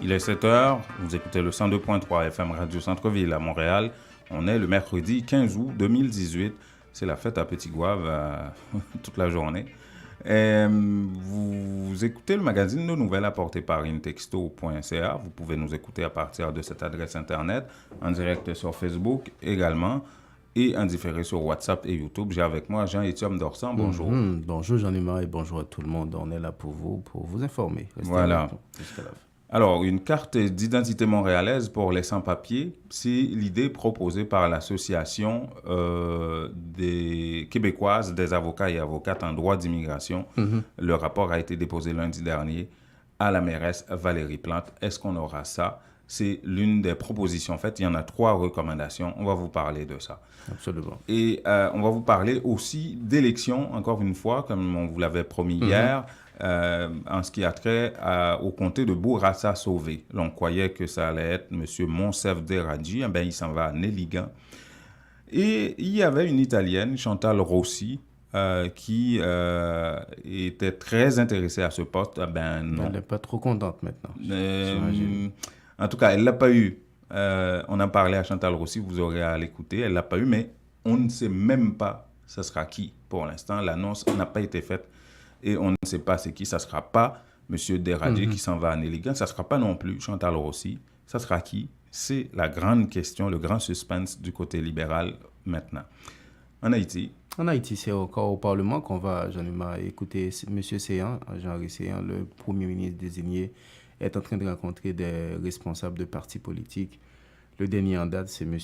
Il est 7h, vous écoutez le 102.3 FM Radio Centre-Ville à Montréal. On est le mercredi 15 août 2018. C'est la fête à Petit Gouave toute la journée. Et vous écoutez le magazine de nouvelles apporté par intexto.ca. Vous pouvez nous écouter à partir de cette adresse internet, en direct sur Facebook également, et en différé sur WhatsApp et YouTube. J'ai avec moi Jean-Étienne Dorsan. Bonjour. Bonjour Jean-Étienne et bonjour à tout le monde. On est là pour vous informer. Restez voilà. Alors, une carte d'identité montréalaise pour les sans-papiers, c'est l'idée proposée par l'Association des Québécoises, des avocats et avocates en droit d'immigration. Le rapport a été déposé lundi dernier à la mairesse Valérie Plante. Est-ce qu'on aura ça? C'est l'une des propositions. En fait, il y en a 3 recommandations. On va vous parler de ça. Absolument. Et on va vous parler aussi d'élections, encore une fois, comme on vous l'avait promis hier, en ce qui a trait au comté de Bourassa-Sauvé. On croyait que ça allait être M. Monsef Deradji. Eh bien, il s'en va à Néligan. Et il y avait une Italienne, Chantal Rossi, qui était très intéressée à ce poste. Eh ben, non. Elle n'est pas trop contente maintenant. En tout cas, elle ne l'a pas eu. On a parlé à Chantal Rossi, vous aurez à l'écouter. Elle ne l'a pas eu, mais on ne sait même pas ce sera qui pour l'instant. L'annonce n'a pas été faite et on ne sait pas c'est qui. Ça ne sera pas M. Deradji qui s'en va à Néligan. Ça ne sera pas non plus Chantal Rossi. Ça sera qui? C'est la grande question, le grand suspense du côté libéral maintenant. En Haïti, c'est encore au Parlement qu'on va, Jean-Étienne, écouter M. Séan, Jean-Henri Séan, le Premier ministre désigné, est en train de rencontrer des responsables de partis politiques. Le dernier en date, c'est M.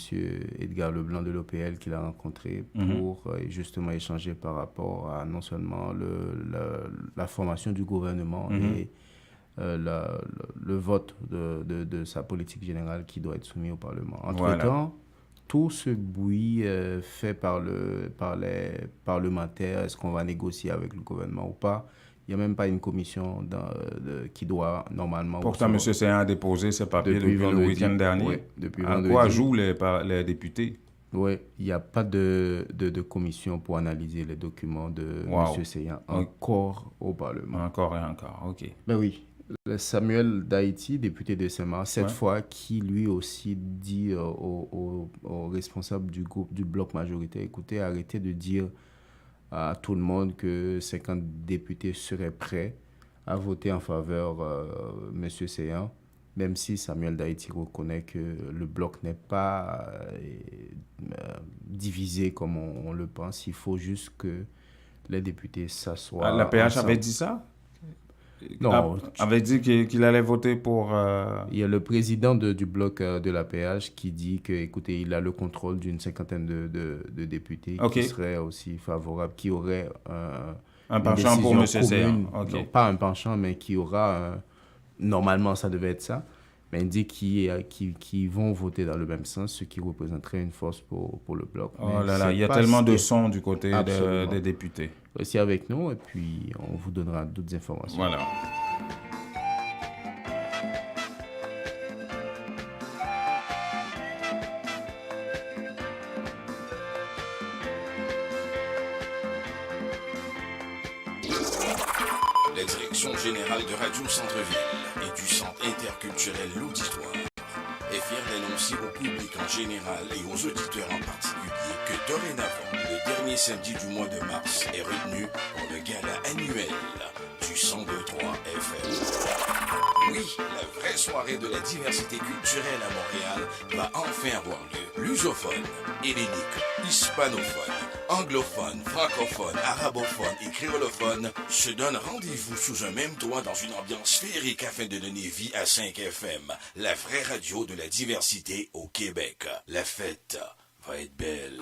Edgar Leblanc de l'OPL qu'il a rencontré pour justement échanger par rapport à non seulement la formation du gouvernement et le vote de sa politique générale qui doit être soumis au Parlement. Entre-temps, tout ce bruit fait par les parlementaires, est-ce qu'on va négocier avec le gouvernement ou pas? Il n'y a même pas une commission qui doit normalement... Pourtant, M. Séan a déposé ses papiers depuis le week-end dernier. Oui, depuis vendredi. En quoi jouent les députés? Oui, il n'y a pas de commission pour analyser les documents de M. Séan encore au Parlement. Encore et encore, OK. Ben oui. Samuel d'Haïti, député de Saint-Marc, cette fois, qui lui aussi dit aux responsables du groupe, du bloc majoritaire, écoutez, arrêtez de dire à tout le monde que 50 députés seraient prêts à voter en faveur de M. Séan, même si Samuel d'Haïti reconnaît que le bloc n'est pas divisé comme on le pense. Il faut juste que les députés s'assoient. La PH avait dit ça? Non. Avait dit qu'il allait voter pour... Il y a le président du bloc de la PH qui dit que, écoutez, il a le contrôle d'une cinquantaine de députés qui seraient aussi favorables, qui auraient un penchant pour M. Séan. Non, pas un penchant, mais qui aura... Normalement, ça devait être ça. Mais il dit qu'ils vont voter dans le même sens, ce qui représenterait une force pour le bloc. Oh là là, il y a tellement de sons du côté des députés. Restez avec nous et puis on vous donnera d'autres informations. Voilà. La direction générale de Radio Centre-Ville et du Centre interculturel L'Auditoire est fière d'annoncer au public en général et aux auditeurs en particulier que dorénavant, le dernier samedi du mois de mars est retenu pour le gala annuel du 102.3 FM. Oui, la vraie soirée de la diversité culturelle à Montréal va enfin avoir lieu. Lusophone, hellénique, hispanophone, anglophone, francophone, arabophone et créolophone se donnent rendez-vous sous un même toit dans une ambiance féerique afin de donner vie à 5 FM, la vraie radio de la diversité au Québec. La fête va être belle.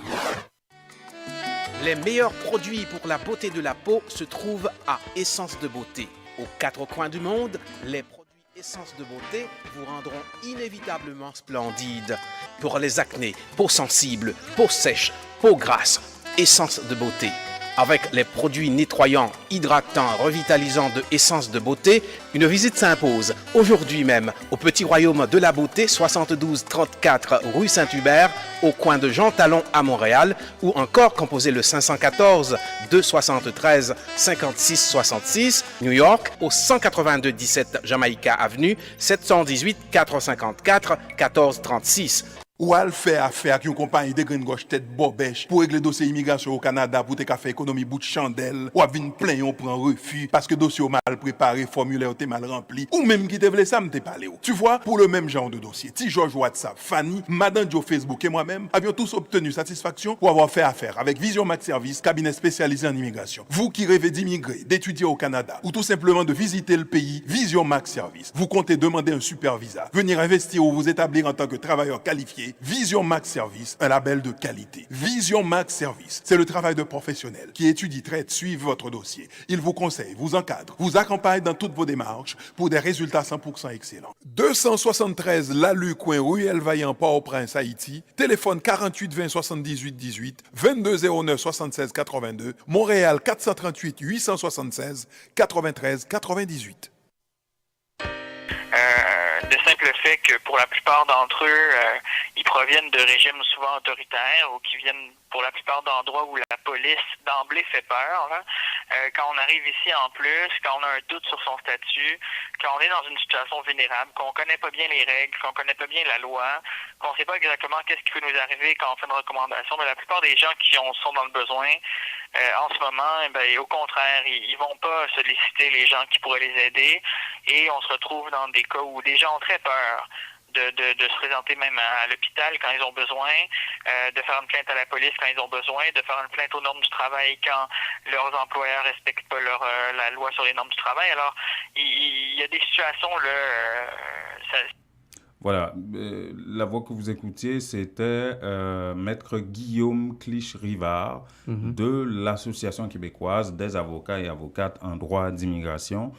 Les meilleurs produits pour la beauté de la peau se trouvent à Essence de Beauté. Aux 4 coins du monde, les produits Essence de Beauté vous rendront inévitablement splendide. Pour les acnés, peau sensible, peau sèche, peau grasse, Essence de Beauté. Avec les produits nettoyants, hydratants, revitalisants de Essence de Beauté, une visite s'impose aujourd'hui même au Petit Royaume de la Beauté, 72 34 rue Saint-Hubert, au coin de Jean Talon à Montréal, ou encore composez le 514 273 56 66, New York, au 182 17 Jamaica Avenue, 718 454 14 36. Ou al fait affaire avec une compagnie de green gauche tête bobèche pour régler dossier immigration au Canada pour te faire économie bout de chandelle ou à venir plein on prend refus parce que dossier mal préparé, formulaire t'es mal rempli ou même qui te voulait ça me t'es parlé. Tu vois, pour le même genre de dossier, T George WhatsApp, Fanny, Madame Joe Facebook et moi-même avions tous obtenu satisfaction pour avoir fait affaire avec Vision Max Service, cabinet spécialisé en immigration. Vous qui rêvez d'immigrer, d'étudier au Canada ou tout simplement de visiter le pays, Vision Max Service. Vous comptez demander un super visa, venir investir ou vous établir en tant que travailleur qualifié. Vision Max Service, un label de qualité. Vision Max Service, c'est le travail de professionnels qui étudient, traitent, suivent votre dossier. Ils vous conseillent, vous encadrent, vous accompagnent dans toutes vos démarches pour des résultats 100% excellents. 273 Lalu coin Ruelle Vaillant Port-au-Prince, Haïti. Téléphone 48 20 78 18, 22 09 76 82. Montréal 438 876 93 98. De simple fait que pour la plupart d'entre eux, ils proviennent de régimes souvent autoritaires ou qui viennent pour la plupart d'endroits où la police d'emblée fait peur. Là. Quand on arrive ici en plus, quand on a un doute sur son statut, quand on est dans une situation vulnérable, qu'on connaît pas bien les règles, qu'on connaît pas bien la loi, qu'on sait pas exactement qu'est-ce qui peut nous arriver quand on fait une recommandation, mais la plupart des gens qui sont dans le besoin, en ce moment, au contraire, ils vont pas solliciter les gens qui pourraient les aider et on se retrouve dans des cas où des gens ont très peur de se présenter même à l'hôpital quand ils ont besoin, de faire une plainte à la police quand ils ont besoin, de faire une plainte aux normes du travail quand leurs employeurs respectent pas la loi sur les normes du travail. Alors, il y a des situations là. Voilà, la voix que vous écoutiez, c'était Maître Guillaume Clich-Rivard de l'Association québécoise des avocats et avocates en droit d'immigration.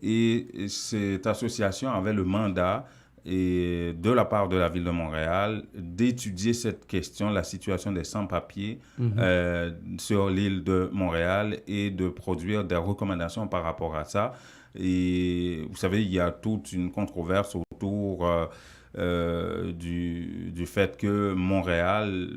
Et cette association avait le mandat, et de la part de la Ville de Montréal, d'étudier cette question, la situation des sans-papiers sur l'île de Montréal et de produire des recommandations par rapport à ça. Et vous savez, il y a toute une controverse autour du fait que Montréal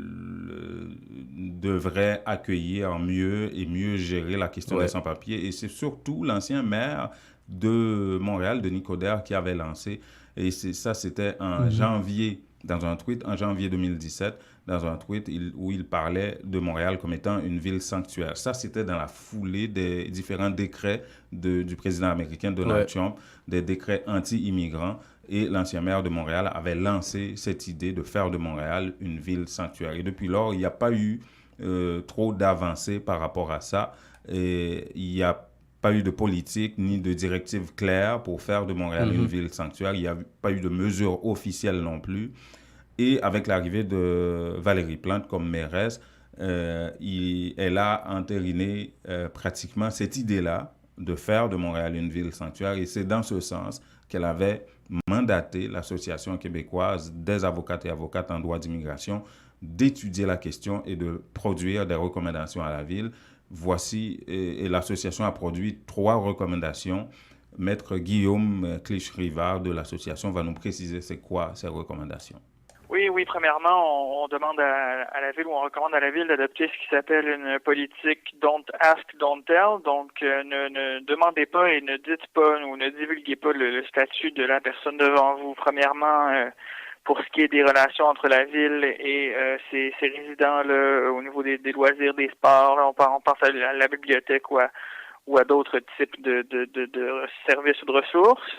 devrait accueillir mieux et mieux gérer la question des sans-papiers. Et c'est surtout l'ancien maire de Montréal, Denis Coderre, qui avait lancé. Et c'était en janvier, dans un tweet, en janvier 2017, dans un tweet où il parlait de Montréal comme étant une ville sanctuaire. Ça, c'était dans la foulée des différents décrets du président américain Donald Trump, des décrets anti-immigrants. Et l'ancien maire de Montréal avait lancé cette idée de faire de Montréal une ville sanctuaire. Et depuis lors, il n'y a pas eu trop d'avancées par rapport à ça. Et il n'y a pas eu de politique ni de directive claire pour faire de Montréal une ville sanctuaire. Il n'y a pas eu de mesures officielles non plus. Et avec l'arrivée de Valérie Plante comme mairesse, elle a entériné pratiquement cette idée-là de faire de Montréal une ville sanctuaire. Et c'est dans ce sens qu'elle avait mandaté l'Association québécoise des avocates et avocates en droit d'immigration d'étudier la question et de produire des recommandations à la ville. Voici, et l'association a produit 3 recommandations. Maître Guillaume Clich-Rivard de l'association va nous préciser c'est quoi ces recommandations. Oui, premièrement, on demande à la ville ou on recommande à la ville d'adopter ce qui s'appelle une politique don't ask, don't tell. Donc, ne demandez pas et ne dites pas ou ne divulguez pas le statut de la personne devant vous. Premièrement, pour ce qui est des relations entre la ville et ses résidents là, au niveau des loisirs, des sports, là, on pense à la bibliothèque ou à d'autres types de services ou de ressources.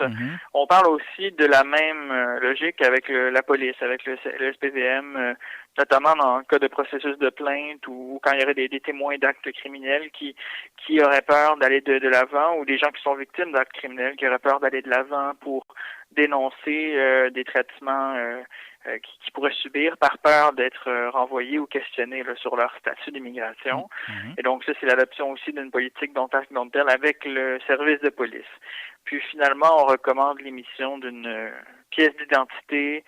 On parle aussi de la même logique avec la police, avec le SPVM, notamment dans le cas de processus de plainte ou quand il y aurait des témoins d'actes criminels qui auraient peur d'aller de l'avant ou des gens qui sont victimes d'actes criminels qui auraient peur d'aller de l'avant pour dénoncer des traitements qui pourraient subir par peur d'être renvoyés ou questionnés là, sur leur statut d'immigration. Et donc ça, c'est l'adoption aussi d'une politique don't ask, don't tell avec le service de police. Puis finalement, on recommande l'émission d'une pièce d'identité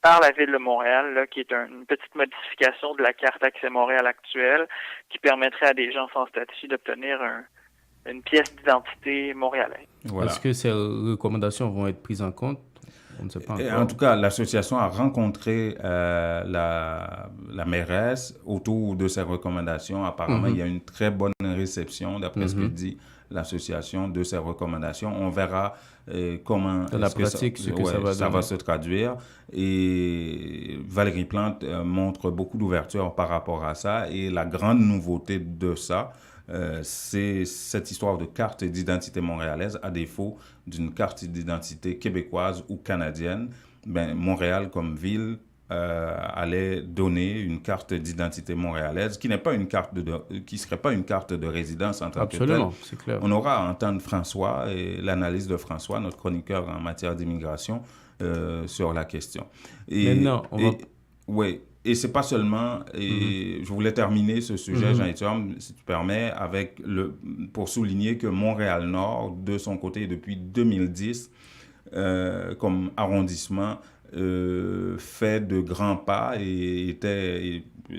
par la Ville de Montréal, là, qui est une petite modification de la carte Accès Montréal actuelle qui permettrait à des gens sans statut d'obtenir une pièce d'identité montréalaise. Voilà. Est-ce que ces recommandations vont être prises en compte? On ne sait pas encore. En tout cas, l'association a rencontré la mairesse autour de ces recommandations. Apparemment, il y a une très bonne réception, d'après ce que dit l'association, de ces recommandations. On verra comment dans la pratique, ça va se traduire. Et Valérie Plante montre beaucoup d'ouverture par rapport à ça. Et la grande nouveauté de ça, c'est cette histoire de carte d'identité montréalaise, à défaut d'une carte d'identité québécoise ou canadienne. Montréal comme ville allait donner une carte d'identité montréalaise qui n'est pas une carte qui serait pas une carte de résidence en tant que telle. Absolument, c'est clair. On aura à entendre François et l'analyse de François, notre chroniqueur en matière d'immigration, sur la question. Oui. Et c'est pas seulement, je voulais terminer ce sujet, Jean-Étienne, si tu permets, pour souligner que Montréal-Nord, de son côté, depuis 2010, comme arrondissement, fait de grands pas et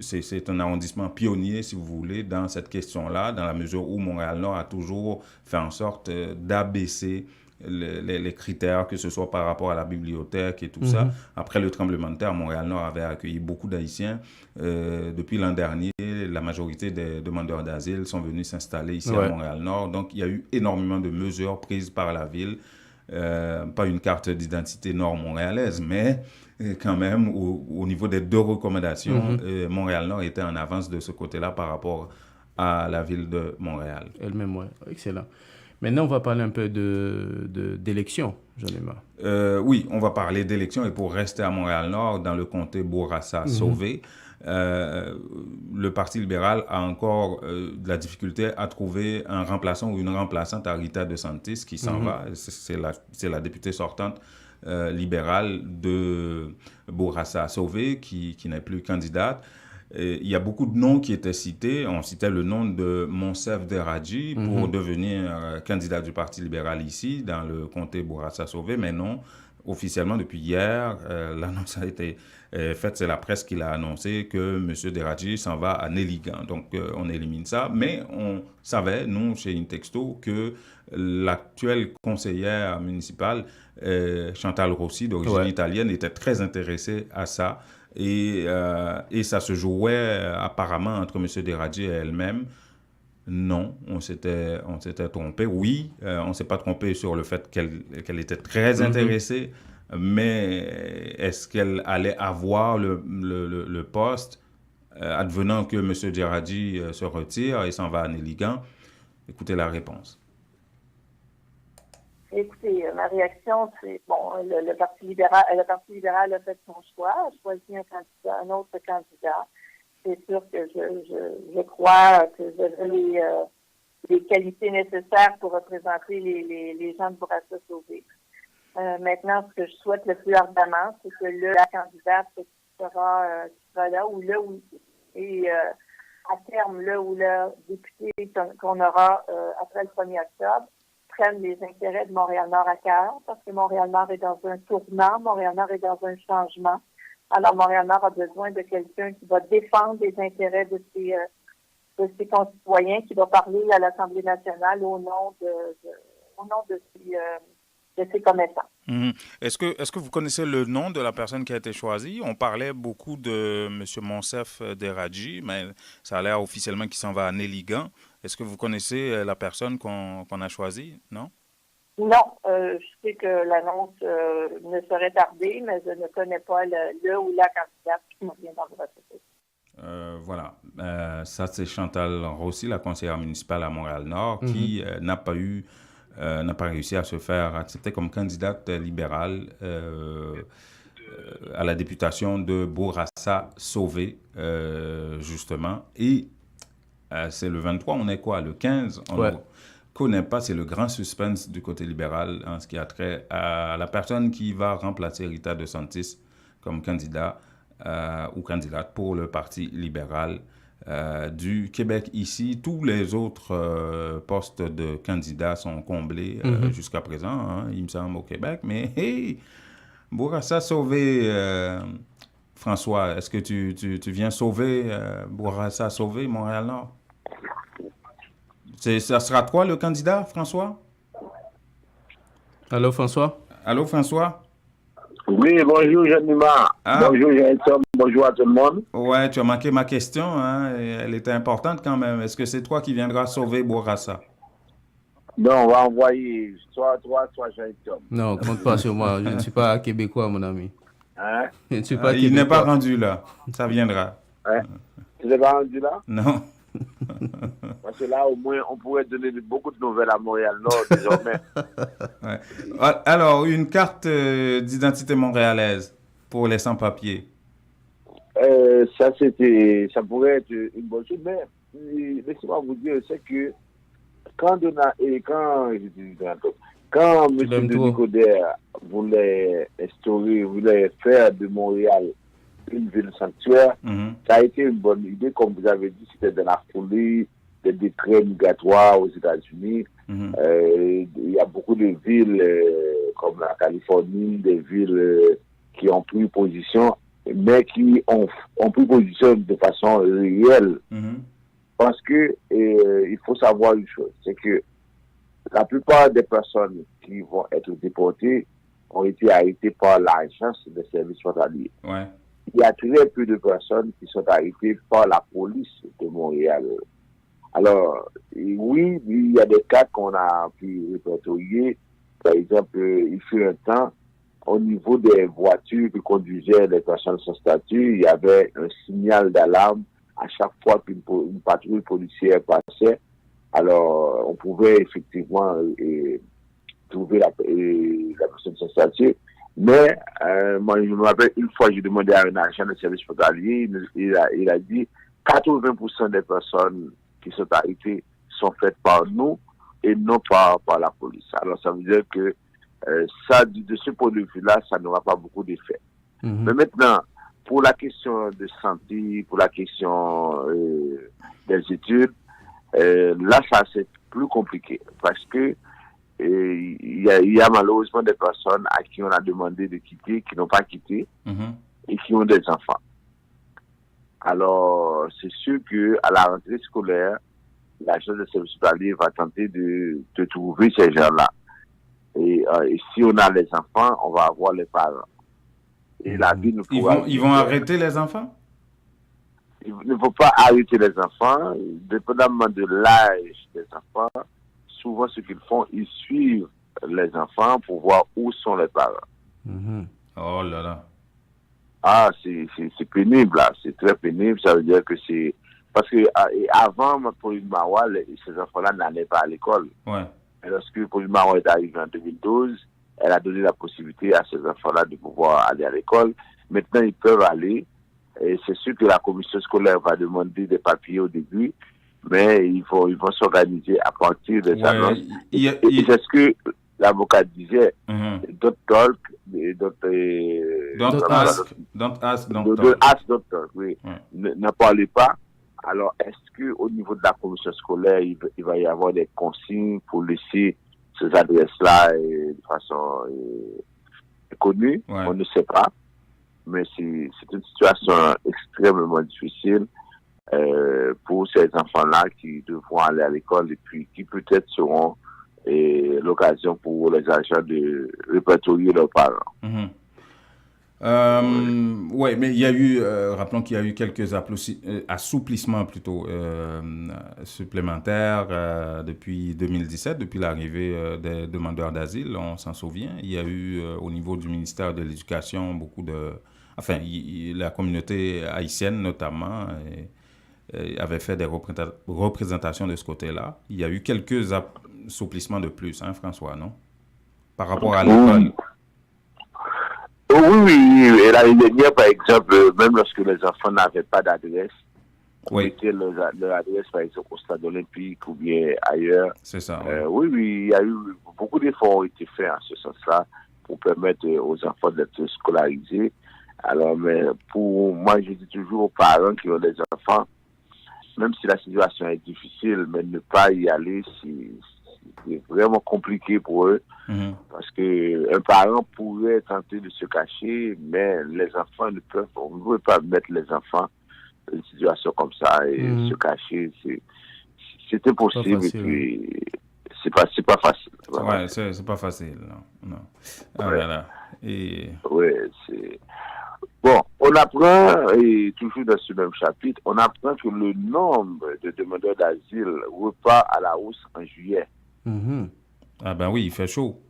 c'est un arrondissement pionnier, si vous voulez, dans cette question-là, dans la mesure où Montréal-Nord a toujours fait en sorte d'abaisser les critères, que ce soit par rapport à la bibliothèque et tout ça. Après le tremblement de terre, Montréal-Nord avait accueilli beaucoup d'Haïtiens. Depuis l'an dernier, la majorité des demandeurs d'asile sont venus s'installer ici à Montréal-Nord. Donc, il y a eu énormément de mesures prises par la ville. Pas une carte d'identité nord-montréalaise, mais quand même, au niveau des deux recommandations, Montréal-Nord était en avance de ce côté-là par rapport à la ville de Montréal. Elle-même, oui. Excellent. Maintenant, on va parler un peu d'élections, Jean-Emma. Oui, on va parler d'élections. Et pour rester à Montréal-Nord, dans le comté Bourassa-Sauvé, le Parti libéral a encore de la difficulté à trouver un remplaçant ou une remplaçante à Rita DeSantis qui s'en va. C'est la députée sortante libérale de Bourassa-Sauvé qui n'est plus candidate. Il y a beaucoup de noms qui étaient cités. On citait le nom de Monsef Deradji pour devenir candidat du Parti libéral ici, dans le comté Bourassa-Sauvé, mais non, officiellement depuis hier, l'annonce a été faite. C'est la presse qui l'a annoncé que M. Deradji s'en va à Néligan. Donc, on élimine ça. Mais on savait, nous, chez Intexto, que l'actuelle conseillère municipale, Chantal Rossi, d'origine italienne, était très intéressée à ça. Et ça se jouait apparemment entre M. Deradji et elle-même. Non, on s'était trompé. Oui, on ne s'est pas trompé sur le fait qu'elle était très intéressée, mais est-ce qu'elle allait avoir le poste advenant que M. Deradji se retire et s'en va à Néligan? Écoutez la réponse. Écoutez, ma réaction, c'est, bon, le Parti libéral a fait son choix, a choisi un autre candidat. C'est sûr que je crois que j'ai les qualités nécessaires pour représenter les gens de Bourassa-Sauvé. Maintenant, ce que je souhaite le plus ardemment, c'est que la candidate qui sera là, et à terme, là où le député qu'on aura après le 1er octobre, prennent les intérêts de Montréal-Nord à cœur, parce que Montréal-Nord est dans un tournant, Montréal-Nord est dans un changement. Alors, Montréal-Nord a besoin de quelqu'un qui va défendre les intérêts de ses concitoyens, qui va parler à l'Assemblée nationale au nom de ses commettants. Est-ce que vous connaissez le nom de la personne qui a été choisie? On parlait beaucoup de M. Monsef Deradji, mais ça a l'air officiellement qu'il s'en va à Néligan. Est-ce que vous connaissez la personne qu'on a choisie? Non? Non, je sais que l'annonce ne serait tardée, mais je ne connais pas le ou la candidate qui vient dans le processus. Voilà. Ça, c'est Chantal Rossi, la conseillère municipale à Montréal-Nord, qui n'a pas réussi à se faire accepter comme candidate libérale à la députation de Bourassa-Sauvé, justement. Et c'est le 23, on est quoi? Le 15? On ne connaît pas, c'est le grand suspense du côté libéral en ce qui a trait à la personne qui va remplacer Rita DeSantis comme candidat ou candidate pour le Parti libéral du Québec. Ici, tous les autres postes de candidats sont comblés jusqu'à présent, hein, il me semble, au Québec. Mais Bourassa sauvé, François, est-ce que tu viens sauver Bourassa sauver Montréal-Nord? Ça sera toi le candidat, François? Allô, François? Allô, François? Oui, bonjour, Jean-Nima. Bonjour, Jean-Tom. Bonjour à tout le monde. Ouais, tu as manqué ma question, hein? Elle était importante quand même. Est-ce que c'est toi qui viendras sauver Bourassa? Non, on va envoyer soit toi, soit Jean-Tom. Non, compte pas sur moi. Je ne suis pas québécois, mon ami. Hein? Je ne suis pas il n'est pas rendu là. Ça viendra. Hein? Tu n'es pas rendu là? Non. Parce que là, au moins, on pourrait donner beaucoup de nouvelles à Montréal-Nord désormais. Ouais. Alors, une carte d'identité montréalaise pour les sans-papiers. Ça pourrait être une bonne chose, mais laissez-moi vous dire, c'est que quand M. Denis Coderre voulait faire de Montréal une ville sanctuaire, ça a été une bonne idée, comme vous avez dit, c'était de la folie, des décrets migratoires aux États-Unis. Il y a beaucoup de villes comme la Californie, des villes qui ont pris position, mais qui ont pris position de façon réelle. Parce que il faut savoir une chose, c'est que la plupart des personnes qui vont être déportées ont été arrêtées par l'agence des services frontaliers. Ouais. Il y a très peu de personnes qui sont arrêtées par la police de Montréal. Alors, oui, il y a des cas qu'on a pu répertorier. Par exemple, il fut un temps, au niveau des voitures qui conduisaient les personnes sans statut, il y avait un signal d'alarme à chaque fois qu'une patrouille policière passait. Alors, on pouvait effectivement trouver la personne sans statut. Mais, moi, je me rappelle, une fois, j'ai demandé à un agent de service frontalier, il a dit 80% des personnes qui sont arrêtées sont faites par nous et non par la police. Alors, ça veut dire que ça, de ce point de vue-là, ça n'aura pas beaucoup d'effet. Mais maintenant, pour la question de santé, pour la question des études, là, ça, c'est plus compliqué parce que il y a malheureusement des personnes à qui on a demandé de quitter, qui n'ont pas quitté et qui ont des enfants. Alors, c'est sûr qu'à la rentrée scolaire, l'agence de service hospitalier va tenter de trouver ces gens-là. Et si on a les enfants, on va avoir les parents. Et la vie ils vont arrêter les enfants? Il ne faut pas arrêter les enfants, dépendamment de l'âge des enfants. Souvent, ce qu'ils font, ils suivent les enfants pour voir où sont les parents. Oh là là. Ah, c'est pénible, là. C'est très pénible. Ça veut dire que c'est... Parce que avant, Pauline Marois, ces enfants-là n'allaient pas à l'école. Ouais. Et lorsque Pauline Marois est arrivée en 2012, elle a donné la possibilité à ces enfants-là de pouvoir aller à l'école. Maintenant, ils peuvent aller. Et c'est sûr que la commission scolaire va demander des papiers au début, mais ils vont s'organiser à partir des annonces. Et c'est ce que l'avocat disait. Don't talk, don't ask, don't talk. Oui. Ne parlez pas. Alors, est-ce que au niveau de la commission scolaire, il va y avoir des consignes pour laisser ces adresses-là de façon connue? On ne sait pas. Mais c'est une situation extrêmement difficile pour ces enfants-là qui devront aller à l'école et puis qui peut-être seront l'occasion pour les agents de répertorier leurs parents. Oui, mais il y a eu, rappelons qu'il y a eu quelques assouplissements plutôt supplémentaires depuis 2017, depuis l'arrivée des demandeurs d'asile, on s'en souvient. Il y a eu au niveau du ministère de l'Éducation beaucoup de... Enfin, la communauté haïtienne notamment avait fait des représentations de ce côté-là. Il y a eu quelques assouplissements de plus, hein, François, non? Par rapport à l'école. Oui. Et l'année dernière, par exemple, même lorsque les enfants n'avaient pas d'adresse, on mettait leur adresse, par exemple, au stade olympique ou bien ailleurs. C'est ça. Oui, il y a eu beaucoup d'efforts ont été faits en ce sens-là pour permettre aux enfants d'être scolarisés. Alors, mais pour moi, je dis toujours aux parents qui ont des enfants, même si la situation est difficile, mais ne pas y aller si c'est vraiment compliqué pour eux. Parce que un parent pourrait tenter de se cacher, mais les enfants on ne peut pas mettre les enfants dans une situation comme ça et se cacher. C'est impossible. Facile, et puis, c'est pas facile. Ouais, c'est pas facile. Non. Ah, Ouais. voilà. Et... Ouais, c'est... Bon, on apprend, et toujours dans ce même chapitre, on apprend que le nombre de demandeurs d'asile repart à la hausse en juillet. Ah ben oui, il fait chaud.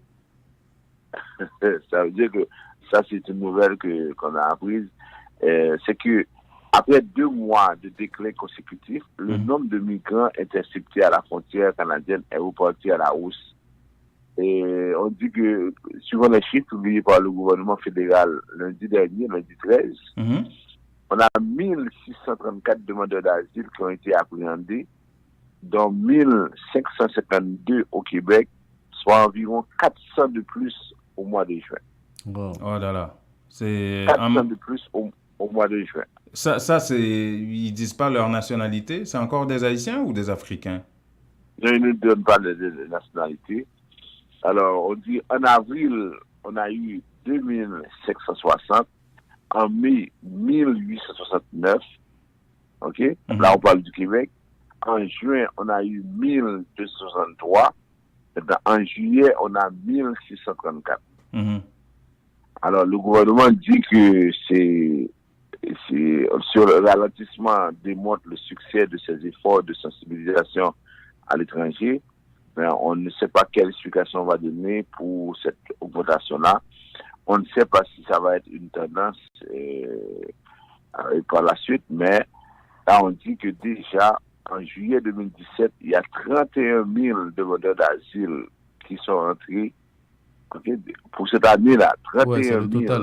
Ça veut dire que ça, c'est une nouvelle qu'on a apprise. C'est que après 2 mois de déclin consécutif, le nombre de migrants interceptés à la frontière canadienne est reparti à la hausse. Et on dit que, suivant les chiffres publiés par le gouvernement fédéral lundi dernier, lundi 13, on a 1634 demandeurs d'asile qui ont été appréhendés, dont 1552 au Québec, soit environ 400 de plus au mois de juin. Wow. Oh là là. C'est 400 de plus au mois de juin. Ça c'est... Ils disent pas leur nationalité. C'est encore des Haïtiens ou des Africains? Je ne donne pas de nationalité. Alors, on dit en avril, on a eu 2560. En mai, 1869. OK? Là, on parle du Québec. En juin, on a eu 1263. En juillet, on a 1634. Alors, le gouvernement dit que sur le ralentissement démontre le succès de ces efforts de sensibilisation à l'étranger. Mais on ne sait pas quelle explication on va donner pour cette augmentation-là. On ne sait pas si ça va être une tendance par la suite, mais là, on dit que déjà, en juillet 2017, il y a 31 000 demandeurs d'asile qui sont entrés. Okay, pour cette année-là, 31 000 total.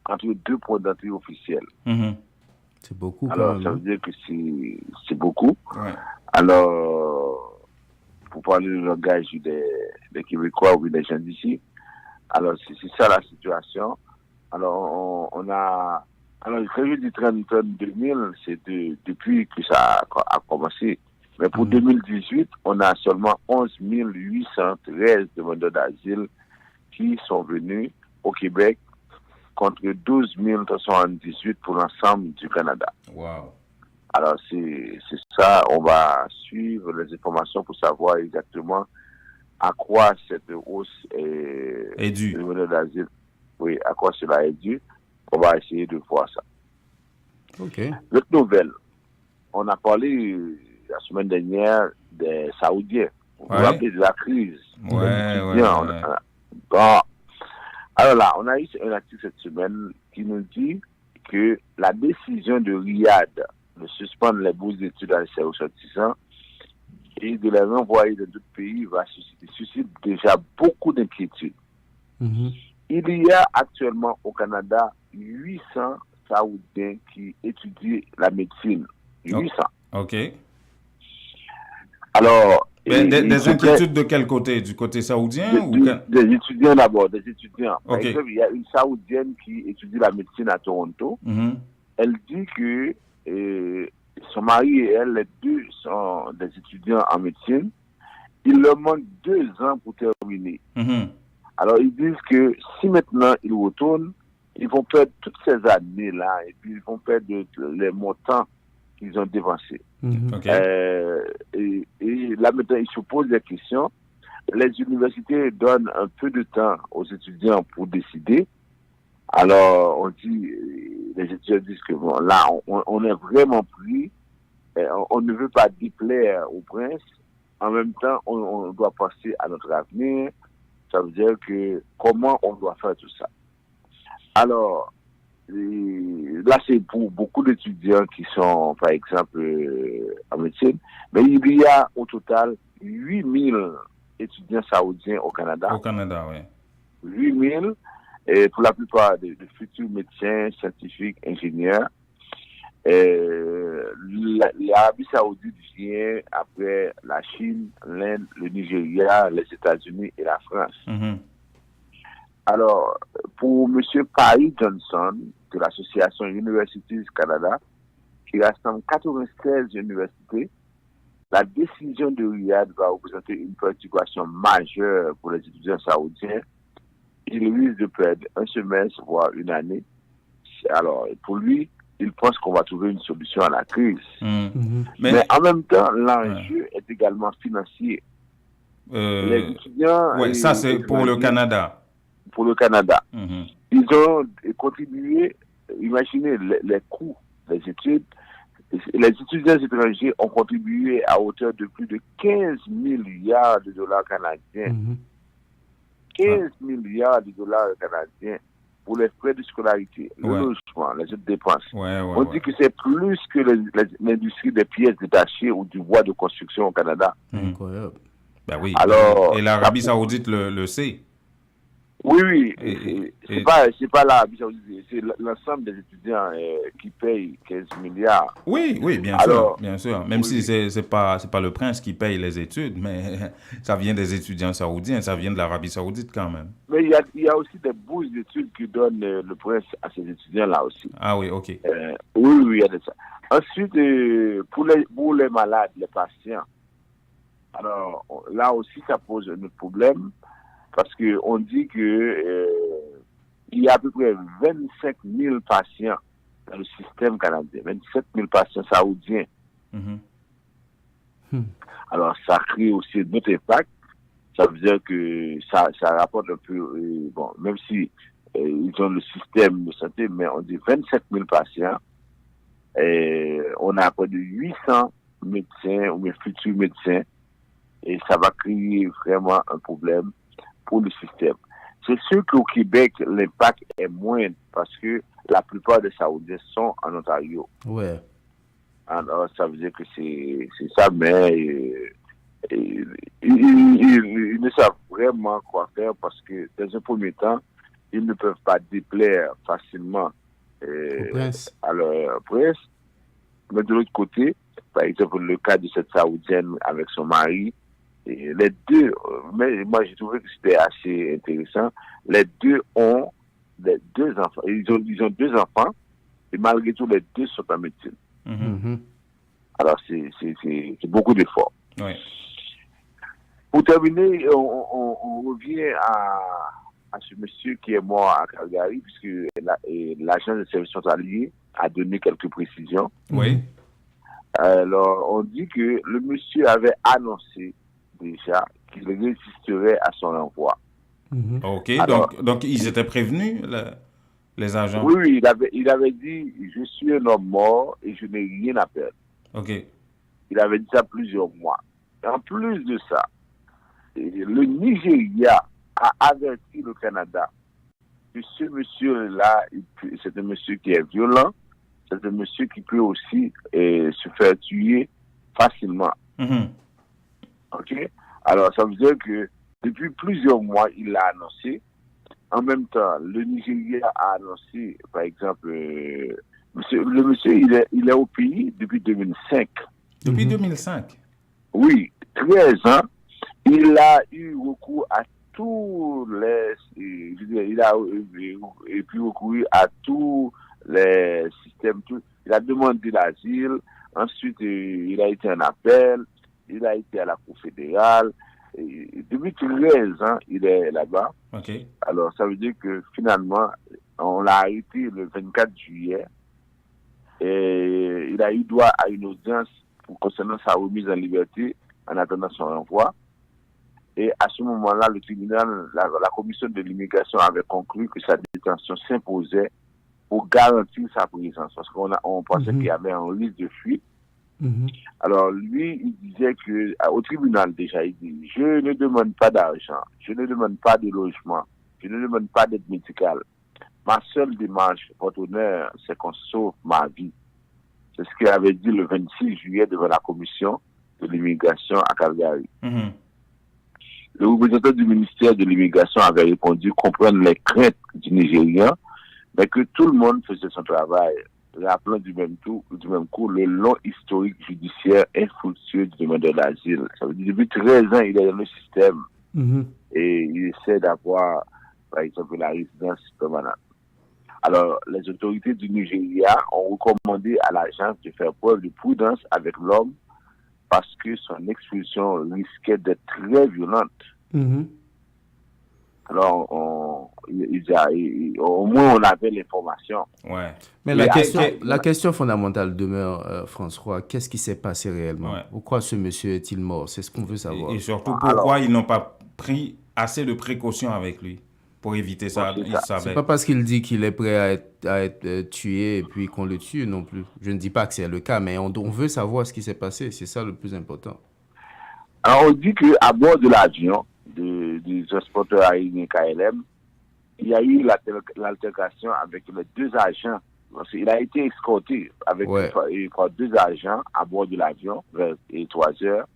entre 2 points d'entrée officiels. C'est beaucoup. Alors, quand même, ça veut dire que c'est beaucoup. Ouais. Alors, pour parler le langage des Québécois ou des gens d'ici, alors c'est ça la situation. Alors, on a... Alors, quand je dis 32 000, c'est depuis que ça a commencé. Mais pour 2018, on a seulement 11 813 demandeurs d'asile qui sont venus au Québec contre 12 378 pour l'ensemble du Canada. Wow. Alors, c'est ça, on va suivre les informations pour savoir exactement à quoi cette hausse est due. de demandeurs d'asile. Oui, à quoi cela est dû. On va essayer de voir ça. OK. L'autre nouvelle, on a parlé la semaine dernière des Saoudiens. Vous vous rappelez de la crise. Ouais. Bon. Alors là, on a eu un article cette semaine qui nous dit que la décision de Riyad de suspendre les bourses d'études à ses ressortissants et de les renvoyer dans d'autres pays suscite déjà beaucoup d'inquiétudes. Il y a actuellement au Canada 800 Saoudiens qui étudient la médecine. 800. OK. Alors... Des inquiétudes de quel côté? Du côté saoudien des étudiants d'abord, des étudiants. Par Okay. exemple, il y a une Saoudienne qui étudie la médecine à Toronto. Elle dit que son mari et elle, les deux sont des étudiants en médecine. Il leur manque 2 ans pour terminer. Alors, ils disent que si maintenant ils retournent, ils vont perdre toutes ces années-là et puis ils vont perdre les montants qu'ils ont dépensés. Okay. Et là, maintenant, ils se posent des questions. Les universités donnent un peu de temps aux étudiants pour décider. Alors, on dit, les étudiants disent que bon, là, on est vraiment pris. On ne veut pas déplaire au prince. En même temps, on doit penser à notre avenir. Ça veut dire que comment on doit faire tout ça. Alors, là, c'est pour beaucoup d'étudiants qui sont, par exemple, en médecine. Mais il y a au total 8000 étudiants saoudiens au Canada. Au Canada, oui. 8000, et pour la plupart de futurs médecins, scientifiques, ingénieurs. L'Arabie saoudite vient après la Chine, l'Inde, le Nigeria, les États-Unis et la France. Alors, pour M. Paris Johnson, de l'association Universities Canada, qui rassemble 96 universités, la décision de Riyad va représenter une perturbation majeure pour les étudiants saoudiens. Ils risquent de perdre un semestre, voire une année. Alors, pour lui, il pense qu'on va trouver une solution à la crise. Mais en même temps, l'enjeu est également financier. Les étudiants... Oui, ça c'est pour le Canada. Pour le Canada. Ils ont contribué, imaginez les coûts des études. Les étudiants étrangers ont contribué à hauteur de plus de 15 milliards de dollars canadiens. 15 milliards de dollars canadiens pour les frais de scolarité, le logement, les autres dépenses. On dit que c'est plus que l'industrie des pièces détachées ou du bois de construction au Canada. Incroyable. Ben oui. Alors, et l'Arabie Saoudite le sait. Oui. C'est pas l'Arabie Saoudite, c'est l'ensemble des étudiants qui payent 15 milliards. Oui, bien sûr. Même si c'est pas le prince qui paye les études, mais ça vient des étudiants saoudiens, ça vient de l'Arabie Saoudite quand même. Mais il y a aussi des bourses d'études que donne le prince à ces étudiants-là aussi. Ah oui, ok. Oui, il y a de ça. Ensuite, pour les malades, les patients, alors là aussi ça pose un autre problème. Parce qu'on dit que il y a à peu près 25 000 patients dans le système canadien, 27 000 patients saoudiens. Alors, ça crée aussi un autre impact. Ça veut dire que ça rapporte un peu, même si ils ont le système de santé, mais on dit 27 000 patients. Et on a près de 800 médecins ou futurs médecins. Et ça va créer vraiment un problème pour le système. C'est sûr qu'au Québec, l'impact est moindre parce que la plupart des Saoudiens sont en Ontario. Ouais. Alors, ça veut dire que c'est ça, mais ils ne savent vraiment quoi faire parce que, dans un premier temps, ils ne peuvent pas déplaire facilement à leur prince. Mais de l'autre côté, par exemple, le cas de cette Saoudienne avec son mari, et les deux, mais moi j'ai trouvé que c'était assez intéressant. Les deux ont deux enfants. Ils ont deux enfants et malgré tout les deux sont en médecine. Alors c'est beaucoup d'efforts. Oui. Pour terminer, on revient à ce monsieur qui est mort à Calgary puisque l'agent de service frontalier a donné quelques précisions. Oui. Alors on dit que le monsieur avait annoncé déjà qu'il résisterait à son envoi. Ok, alors, donc ils étaient prévenus, les agents? Oui, il avait dit « Je suis un homme mort et je n'ai rien à perdre ». Ok. Il avait dit ça plusieurs mois. Et en plus de ça, le Nigeria a averti le Canada que ce monsieur-là, c'est un monsieur qui est violent, c'est un monsieur qui peut aussi se faire tuer facilement. Ok. Alors, ça veut dire que depuis plusieurs mois, il l'a annoncé. En même temps, le Nigeria a annoncé, par exemple, le monsieur, il est au pays depuis 2005. Depuis 2005? Oui, 13 ans. Il a eu recours à tous il a pu recourir à tous les systèmes. Il a demandé l'asile. Ensuite, il a été en appel. Il a été à la Cour fédérale. Et depuis 13 ans, il est là-bas. Okay. Alors, ça veut dire que finalement, on l'a arrêté le 24 juillet. Et il a eu droit à une audience concernant sa remise en liberté en attendant son renvoi. Et à ce moment-là, le tribunal, la commission de l'immigration avait conclu que sa détention s'imposait pour garantir sa présence. Parce qu'on pensait qu'il y avait un risque de fuite. Alors lui, il disait que au tribunal déjà, il dit: je ne demande pas d'argent, je ne demande pas de logement, je ne demande pas d'aide médicale. Ma seule démarche, votre honneur, c'est qu'on sauve ma vie. C'est ce qu'il avait dit le 26 juillet devant la commission de l'immigration à Calgary. Le représentant du ministère de l'immigration avait répondu comprendre les craintes du Nigérian, mais que tout le monde faisait son travail, rappelant du même coup le long historique judiciaire infructueux du demandeur d'asile. Ça veut dire depuis 13 ans, il est dans le système et il essaie d'avoir, par exemple, la résidence permanente. Alors, les autorités du Nigeria ont recommandé à l'agence de faire preuve de prudence avec l'homme parce que son expulsion risquait d'être très violente. Alors, au moins, on avait l'information. Ouais. Mais la question fondamentale demeure, François, qu'est-ce qui s'est passé réellement? Pourquoi ce monsieur est-il mort? C'est ce qu'on veut savoir. Et surtout, pourquoi ils n'ont pas pris assez de précautions avec lui pour éviter ça? C'est pas parce qu'il dit qu'il est prêt à être tué et puis qu'on le tue non plus. Je ne dis pas que c'est le cas, mais on veut savoir ce qui s'est passé. C'est ça le plus important. Alors, on dit qu'à bord de l'avion du transporteur aérien KLM, il y a eu l'altercation avec les deux agents. Il a été escorté par deux agents à bord de l'avion vers 3 heures.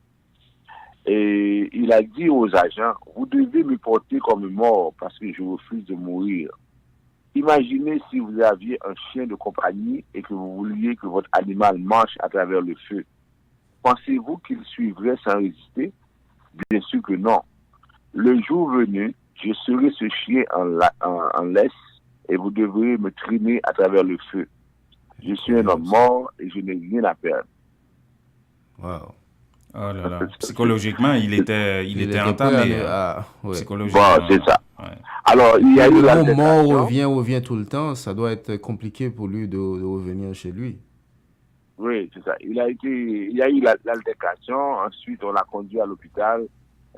Et il a dit aux agents, vous devez me porter comme mort parce que je refuse de mourir. Imaginez si vous aviez un chien de compagnie et que vous vouliez que votre animal marche à travers le feu. Pensez-vous qu'il suivrait sans résister? Bien sûr que non. Le jour venu, je serai ce chien en laisse et vous devrez me traîner à travers le feu. Je suis un homme mort et je n'ai rien à perdre. Wow. Oh là là. Psychologiquement, il était entamé. Psychologiquement. Bon, c'est ça. Ouais. Alors, il y a eu le mort revient tout le temps. Ça doit être compliqué pour lui de revenir chez lui. Oui, c'est ça. Il y a eu l'altercation. Ensuite, on l'a conduit à l'hôpital.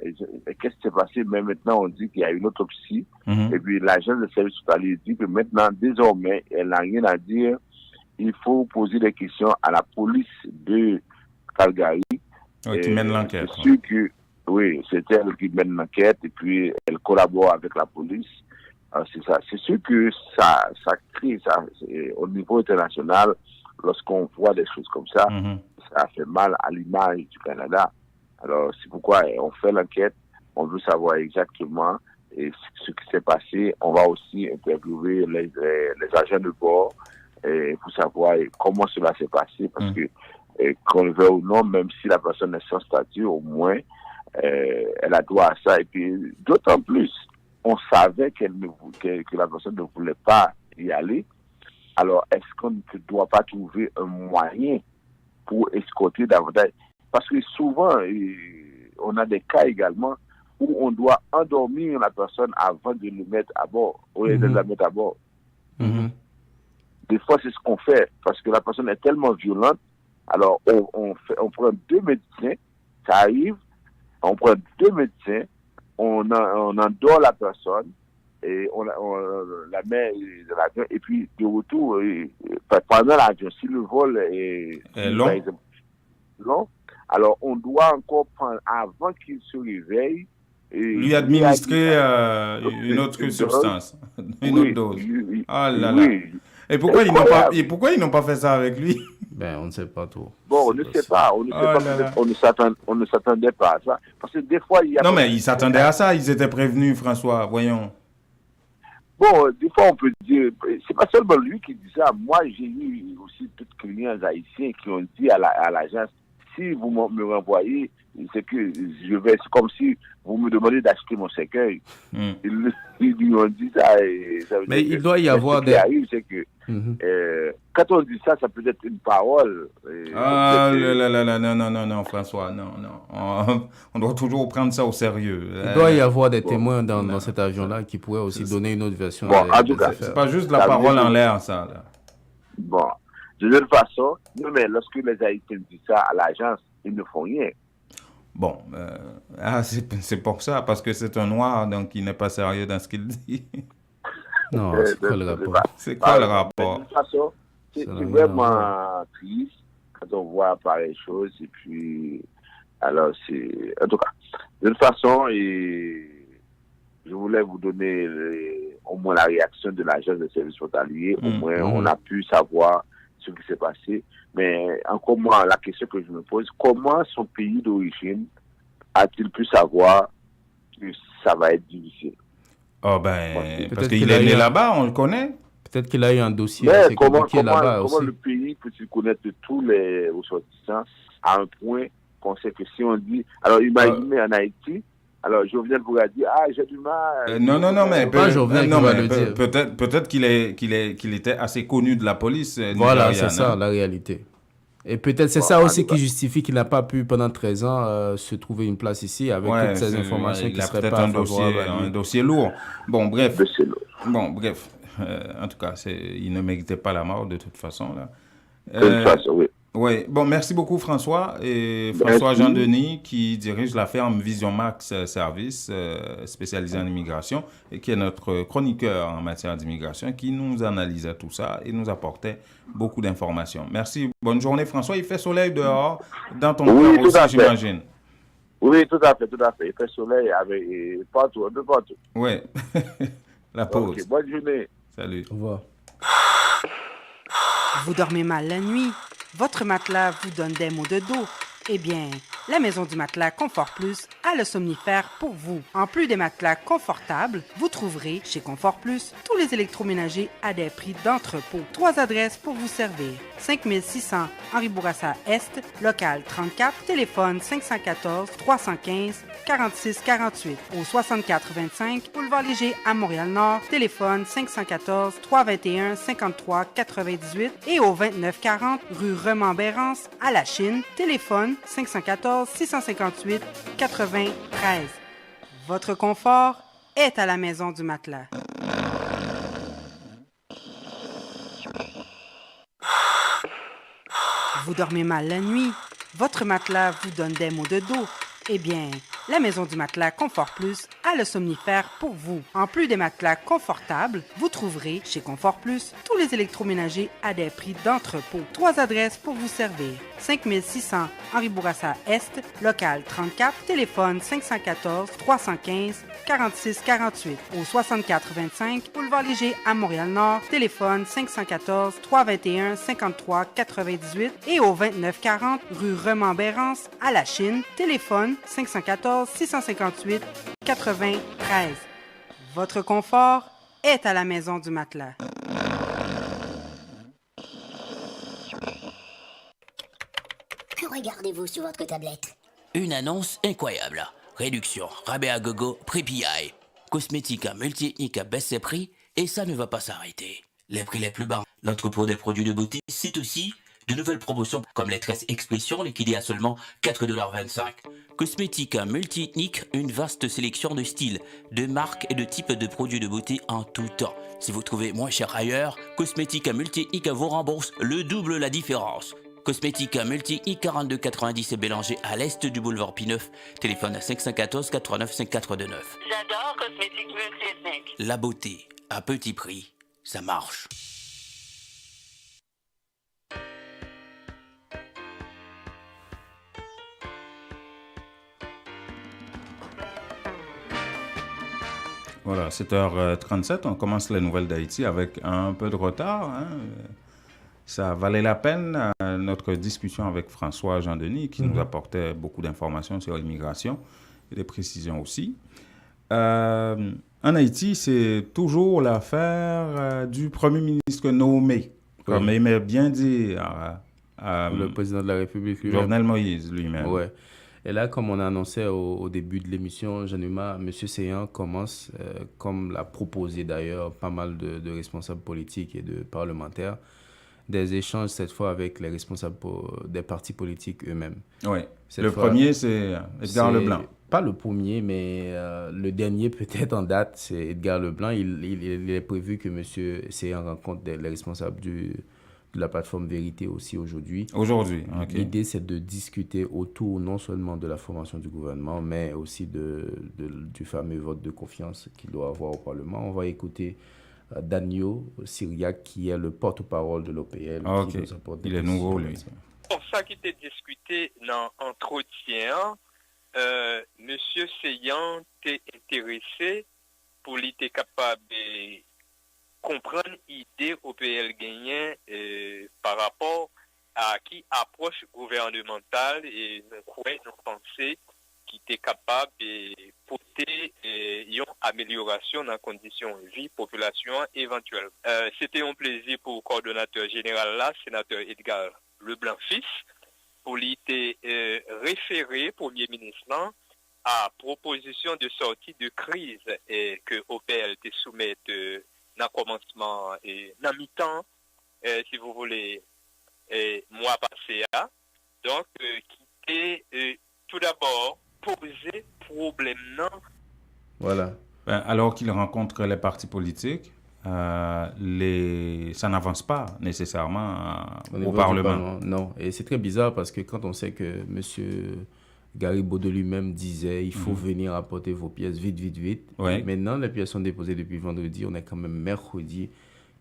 Et qu'est-ce qui s'est passé? Mais maintenant, on dit qu'il y a une autopsie. Et puis, l'agent de service hospitalier dit que maintenant, désormais, elle n'a rien à dire. Il faut poser des questions à la police de Calgary. Qui mène l'enquête. C'est sûr que, oui, c'est elle qui mène l'enquête et puis elle collabore avec la police. C'est ça. C'est sûr que ça crée ça. Au niveau international, lorsqu'on voit des choses comme ça, ça fait mal à l'image du Canada. Alors, c'est pourquoi on fait l'enquête. On veut savoir exactement ce qui s'est passé. On va aussi interviewer les agents de bord pour savoir comment cela s'est passé. Parce que, qu'on le veuille ou non, même si la personne est sans statut, au moins, elle a droit à ça. Et puis, d'autant plus, on savait que la personne ne voulait pas y aller. Alors, est-ce qu'on ne doit pas trouver un moyen pour escorter davantage? Parce que souvent, on a des cas également où on doit endormir la personne avant de le mettre à bord, ou de la mettre à bord. Des fois, c'est ce qu'on fait, parce que la personne est tellement violente. Alors, on prend 2 médecins, ça arrive, on prend 2 médecins, on endort la personne, et on la met dans l'avion, et puis de retour, pendant l'avion, si le vol est long, alors on doit encore prendre, avant qu'il se réveille, lui administrer une autre substance, une autre dose. Oh là là. Et pourquoi ils n'ont pas fait ça avec lui? Ben, on ne sait pas trop. Bon, on ne sait pas. On ne s'attendait pas à ça. Parce que des fois, il y a... Non, mais ils s'attendaient à ça. Ils étaient prévenus, François. Voyons. Bon, des fois, on peut dire... C'est pas seulement lui qui dit ça. Moi, j'ai eu aussi d'autres clients haïtiens qui ont dit à l'agence, si vous me renvoyez, c'est que c'est comme si vous me demandez d'acheter mon cercueil. Ils lui ont dit ça. Mais il doit y avoir des... Ce qui arrive, c'est que quand on dit ça, ça peut être une parole. Non, François, non. On doit toujours prendre ça au sérieux. Il doit y avoir des témoins dans cet avion-là qui pourraient aussi donner une autre version. Bon, en tout cas, c'est pas juste la parole en l'air, ça. Là. Bon, de toute façon, mais lorsque les Haïtiens disent ça à l'agence, ils ne font rien. Bon, c'est pour ça, parce que c'est un noir, donc il n'est pas sérieux dans ce qu'il dit. Non, c'est quoi le rapport? C'est quoi le rapport? De toute façon, c'est vraiment triste quand on voit pareille chose. Et puis, alors, c'est... En tout cas, de toute façon, je voulais vous donner au moins la réaction de l'agence de service frontalier. Au moins, on a pu savoir ce qui s'est passé. Mais encore moins, la question que je me pose, comment son pays d'origine a-t-il pu savoir que ça va être difficile? Oh ben, parce qu'il est né là-bas, on le connaît. Peut-être qu'il a eu un dossier assez compliqué là-bas aussi. Comment le pays peut-il connaître tous les ressortissants à un point qu'on sait que si on dit... Alors imaginez en Haïti, alors Jovenel pourrait dire « Ah, j'ai du mal... » Non, mais dire. Peut-être qu'il était assez connu de la police. Voilà, c'est ça la réalité. Et peut-être c'est ça aussi qui justifie qu'il n'a pas pu, pendant 13 ans, se trouver une place ici avec toutes ces informations qui il a seraient peut-être pas un favorables à lui. un dossier lourd. Bon, bref. Dossier lourd. Bon, bref. En tout cas, il ne méritait pas la mort de toute façon. Là. De toute façon, oui. Oui, bon, merci beaucoup François. Et François Jean-Denis qui dirige la ferme Vision Max Service spécialisée en immigration et qui est notre chroniqueur en matière d'immigration qui nous analysait tout ça et nous apportait beaucoup d'informations. Merci, bonne journée François. Il fait soleil dehors, dans ton cœur aussi, j'imagine. Oui, tout à fait. Il fait soleil avec partout, un peu partout. Oui, la pause. Okay, bonne journée. Salut. Au revoir. Vous dormez mal la nuit? Votre matelas vous donne des maux de dos? Eh bien, la Maison du Matelas Confort Plus a le somnifère pour vous. En plus des matelas confortables, vous trouverez chez Confort Plus tous les électroménagers à des prix d'entrepôt. 3 adresses pour vous servir. 5600 Henri Bourassa Est, local 34, téléphone 514 315 46 48. Au 6425 Boulevard Léger à Montréal-Nord, téléphone 514 321 53 98 et au 2940 rue Remembérance à La Chine, téléphone 514 658 93. Votre confort est à la Maison du Matelas. Vous dormez mal la nuit? Votre matelas vous donne des maux de dos? Eh bien, la Maison du Matelas Confort Plus a le somnifère pour vous. En plus des matelas confortables, vous trouverez chez Confort Plus tous les électroménagers à des prix d'entrepôt. 3 adresses pour vous servir. 5600 Henri Bourassa Est, local 34, téléphone 514 315 46 48. Au 6425 Boulevard Léger à Montréal-Nord, téléphone 514 321 53 98 et au 2940 rue Remembérance à La Chine, téléphone 514 658 93. Votre confort est à la Maison du Matelas. Que regardez-vous sur votre tablette? Une annonce incroyable. Réduction, rabais à gogo, prix PI. Cosmética multi-ethnique à baisse ses prix et ça ne va pas s'arrêter. Les prix les plus bas. L'entrepôt des produits de beauté, c'est aussi de nouvelles promotions comme les tresses expression liquidées à seulement 4,25 $. Cosmética multi-ethnique, une vaste sélection de styles, de marques et de types de produits de beauté en tout temps. Si vous trouvez moins cher ailleurs, Cosmética multi-ethnique vous rembourse le double la différence. Cosmética multi-ethnique 42,90 et Bélanger à l'est du boulevard P9. Téléphone à 514 89 5429. J'adore Cosmétique multi-ethnique. La beauté à petit prix, ça marche. Voilà, 7h37, on commence les nouvelles d'Haïti avec un peu de retard. Hein. Ça valait la peine, notre discussion avec François Jean-Denis, qui nous apportait beaucoup d'informations sur l'immigration et des précisions aussi. En Haïti, c'est toujours l'affaire du Premier ministre nommé, comme aimait bien dire le président de la République lui-même. Jovenel Moïse lui-même. Ouais. Et là, comme on a annoncé au début de l'émission, Januma, M. Seyan commence, comme l'a proposé d'ailleurs pas mal de responsables politiques et de parlementaires, des échanges cette fois avec les responsables des partis politiques eux-mêmes. Oui. Premier, c'est Edgar Leblanc. Pas le premier, mais le dernier peut-être en date, c'est Edgar Leblanc. Il est prévu que M. Seyan rencontre les responsables de la plateforme Vérité aussi aujourd'hui. Aujourd'hui, ok. L'idée, c'est de discuter autour non seulement de la formation du gouvernement, mais aussi du fameux vote de confiance qu'il doit avoir au Parlement. On va écouter Danio Syriac, qui est le porte-parole de l'OPL. Ok, il est nouveau, lui. Pour ça qui était discuté dans l'entretien, M. Seyan était intéressé pour l'être capable de comprendre l'idée OPL gagnant par rapport à qui approche gouvernementale et nous penser qui était capable de porter une amélioration dans les conditions de vie population éventuelle. C'était un plaisir pour le coordonnateur général là, sénateur Edgar Leblanc fils, pour l'être référé Premier ministre à proposition de sortie de crise que OPL te soumette dans le commencement et dans mi-temps, si vous voulez, mois passé. Donc, qui est tout d'abord posé problème non. Voilà. Alors qu'il rencontre les partis politiques, ça n'avance pas nécessairement au Parlement. Non, et c'est très bizarre parce que quand on sait que M. Garibaldi lui-même disait il faut venir apporter vos pièces vite. Ouais. Maintenant, les pièces sont déposées depuis vendredi, on est quand même mercredi.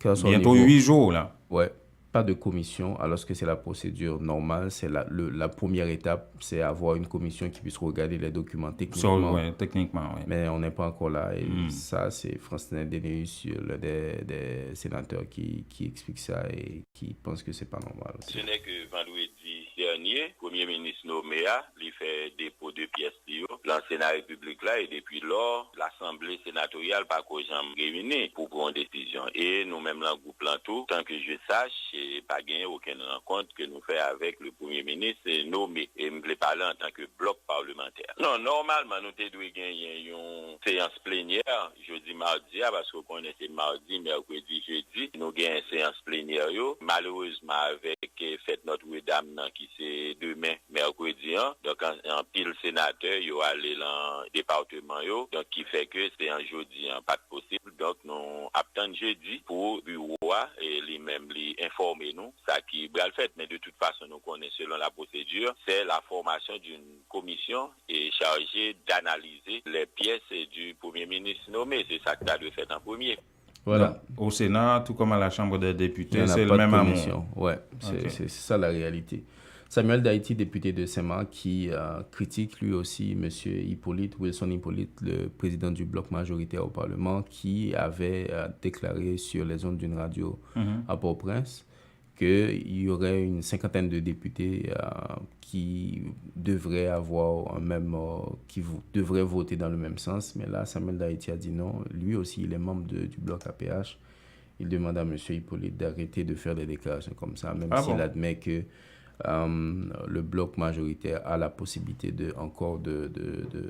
Bientôt 8 jours là. Ouais. Pas de commission, alors que c'est la procédure normale. C'est la première étape, c'est avoir une commission qui puisse regarder les documents techniquement. Techniquement, oui. Mais on n'est pas encore là. Et ça, c'est Francine Denis, l'un des sénateurs qui explique ça et qui pense que c'est pas normal. Ce n'est que vendredi dernier, Premier ministre Nouméa, il fait dépôt de pièces lancé dans la République là, et depuis lors, l'Assemblée sénatoriale pas qu'aux gens réunis pour prendre une décision. Et nous-mêmes, dans le groupe Lantou, tant que je sache, pas gagné aucune rencontre que nous faisons avec le Premier ministre nommé. Et me parler en tant que bloc parlementaire. Non, normalement, nous devons gagner une séance plénière, jeudi, mardi, parce qu'on connaît c'est mardi, mercredi, jeudi. Nous gagnons une séance plénière. Malheureusement, avec fête Notre-Dame qui c'est demain, mercredi, donc en pile sénateur, yo aller dans le département, donc qui fait que c'est un jeudi, pas possible. Donc nous attendons jeudi pour bureau et lui-même lui informer nous, ça qui va le fait, mais de toute façon nous connaissons selon la procédure, c'est la formation d'une commission et chargée d'analyser les pièces du Premier ministre nommé, c'est ça que tu as de fait en premier. Voilà. Au Sénat, tout comme à la Chambre des députés, c'est le même amour. Ouais, c'est ça la réalité. Samuel Daïti, député de Saint-Marc, qui critique lui aussi M. Wilson Hippolyte, le président du bloc majoritaire au Parlement, qui avait déclaré sur les ondes d'une radio à Port-au-Prince qu'il y aurait une cinquantaine de députés qui devraient avoir devraient voter dans le même sens. Mais là, Samuel Daïti a dit non. Lui aussi, il est membre du bloc APH. Il demande à M. Hippolyte d'arrêter de faire des déclarations comme ça, même s'il admet que le bloc majoritaire a la possibilité de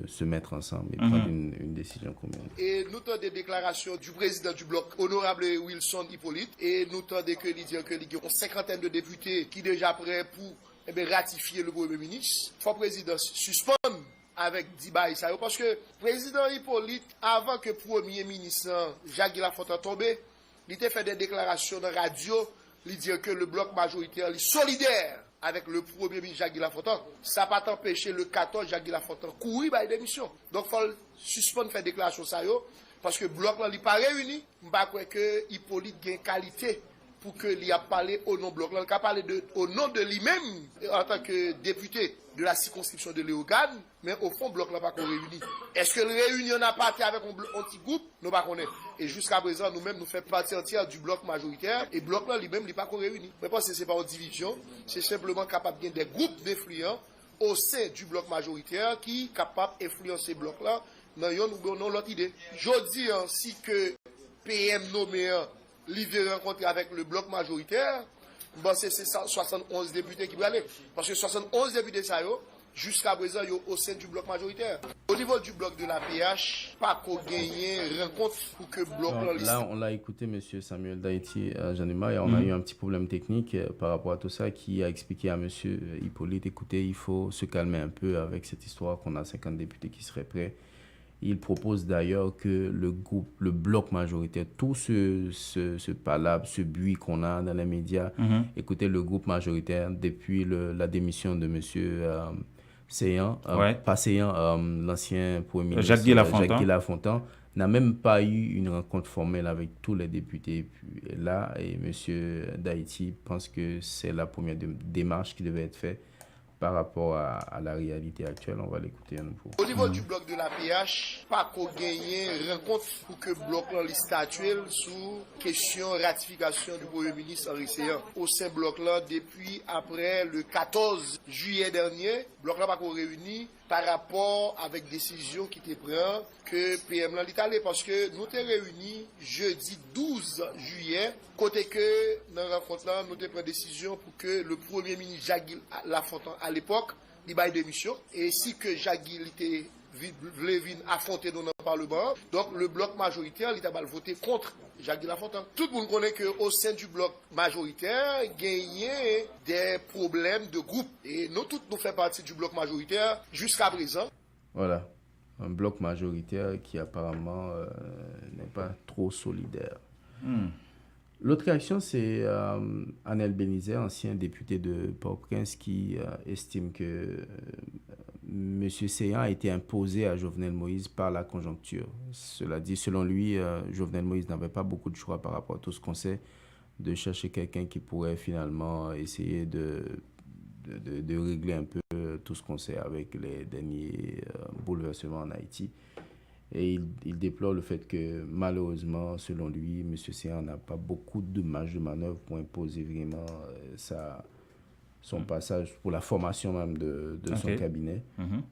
se mettre ensemble et prendre une décision commune. Et nous avons des déclarations du président du bloc, honorable Wilson Hippolyte, et nous avons dit qu'il y a une cinquantaine de députés qui sont déjà prêts pour ratifier le Premier ministre. Il faut que le président suspende avec Dibaï ça, parce que le président Hippolyte, avant que le Premier ministre Jacques Lafontaine tombe, il a fait des déclarations dans la radio, il dit que le bloc majoritaire est solidaire avec le Premier ministre Jacques Lafontaine. Ça n'a pas empêché le 14 Jacques Lafontaine courir par démission. Donc il faut suspendre faire déclaration ça parce que le bloc là n'est pas réuni. Je ne crois pas que Hippolyte a une qualité pour qu'il ait parlé au nom de bloc là. Il a parlé au nom de lui-même en tant que député de la circonscription de Léogane, mais au fond, le bloc là pas réuni. Est-ce que la réunion n'a pas été avec un petit groupe? Nous ne connaissons pas. Et jusqu'à présent, nous-mêmes, nous faisons partie entière du bloc majoritaire, et le bloc là lui-même n'est pas réuni. Mais parce que ce n'est pas une division, c'est simplement capable de des groupes d'influents au sein du bloc majoritaire qui sont capables d'influencer le bloc là dans l'autre idée. Je dis si que PM nommé veut rencontrer avec le bloc majoritaire, bon, c'est 71 députés qui vont aller. Parce que 71 députés, ça, jusqu'à présent, au sein du bloc majoritaire. Au niveau du bloc de la PH, pas qu'on gagne rencontre pour que le bloc... Là, on l'a écouté, M. Samuel Daïti, Jean-Emma, et on a eu un petit problème technique par rapport à tout ça, qui a expliqué à M. Hippolyte, écoutez, il faut se calmer un peu avec cette histoire qu'on a 50 députés qui seraient prêts. Il propose d'ailleurs que le bloc majoritaire, tout ce palabre, ce bruit qu'on a dans les médias, écoutez, le groupe majoritaire, depuis la démission de M. Séan, pas Séan, l'ancien Premier ministre Jacques Lafontaine, n'a même pas eu une rencontre formelle avec tous les députés. Et là, M. Daïti pense que c'est la première démarche qui devait être faite par rapport à la réalité actuelle. On va l'écouter un peu. Au niveau du bloc de la PH, pas qu'on gagne rencontre pour que le bloc là statue sous question ratification du Premier ministre Henri Séan. Au sein du bloc là, depuis après le 14 juillet dernier, le bloc là pas qu'on réunit par rapport avec décision qui était prise que PM là l'Italie, parce que nous étions réunis jeudi 12 juillet, côté que dans la rencontre là, nous avons pris décision pour que le Premier ministre Jacques Lafontaine à l'époque, il baille démission, et si que Jacques était voulait venir affronter dans le Parlement. Donc le bloc majoritaire, il a voté contre Jacques de La Fontaine. Tout le monde connaît qu'au sein du bloc majoritaire, il y a des problèmes de groupe. Et nous tous, nous faisons partie du bloc majoritaire jusqu'à présent. Voilà, un bloc majoritaire qui apparemment n'est pas trop solidaire. L'autre réaction, c'est Anel Benizet, ancien député de Port-au-Prince, qui estime que M. Seyan a été imposé à Jovenel Moïse par la conjoncture. Cela dit, selon lui, Jovenel Moïse n'avait pas beaucoup de choix par rapport à tout ce qu'on sait, de chercher quelqu'un qui pourrait finalement essayer de régler un peu tout ce qu'on sait avec les derniers bouleversements en Haïti. Et il déplore le fait que, malheureusement, selon lui, M. Seyan n'a pas beaucoup de marge de manœuvre pour imposer vraiment son passage, pour la formation même de son cabinet.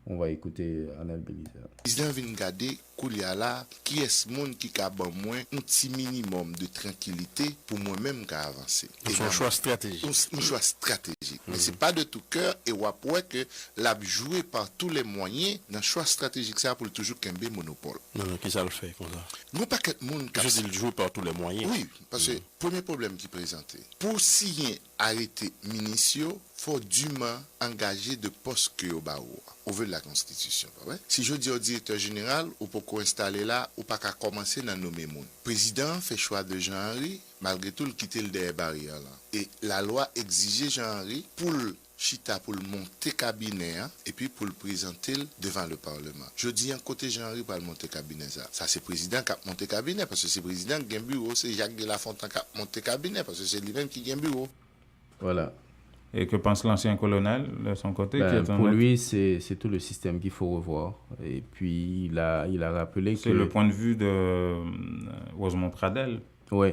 On va écouter Anel Benizet. Le président vient regarder Kouliala, qui est ce monde qui a moins un petit minimum de tranquillité pour moi-même qui a avancé. C'est un choix stratégique. Un choix stratégique. Mais ce n'est pas de tout cœur et on voit que l'a joué par tous les moyens dans le choix stratégique ça pour toujours qu'un monopole. Non, qui ça le fait comme ça? Non, pas que le monde. Je dis le joue par tous les moyens. Oui, parce que premier problème qui est présenté. Pour signer arrêté ministériel, faut dûment engager de postes que au barreau au vu de la Constitution. Pas vrai? Si je dis au directeur général, ou pour installer là, ou pas qu'à commencer à nommer moun. Président fait choix de Jean-Henri, malgré tout, le quitter le derrière barrière là. Et la loi exigeait Jean-Henri pour le chita pour le monter cabinet hein, et puis pour le présenter devant le Parlement. Je dis un côté Jean-Henri pour le monter cabinet ça c'est président qui a monté cabinet parce que c'est président qui a un bureau, c'est Jacques de La Fontaine qui a monté cabinet parce que c'est lui-même qui a un bureau. Voilà. Et que pense l'ancien colonel de son côté pour lui, c'est tout le système qu'il faut revoir. Et puis, il a rappelé que... C'est le point de vue de Rosemont Pradel. Oui.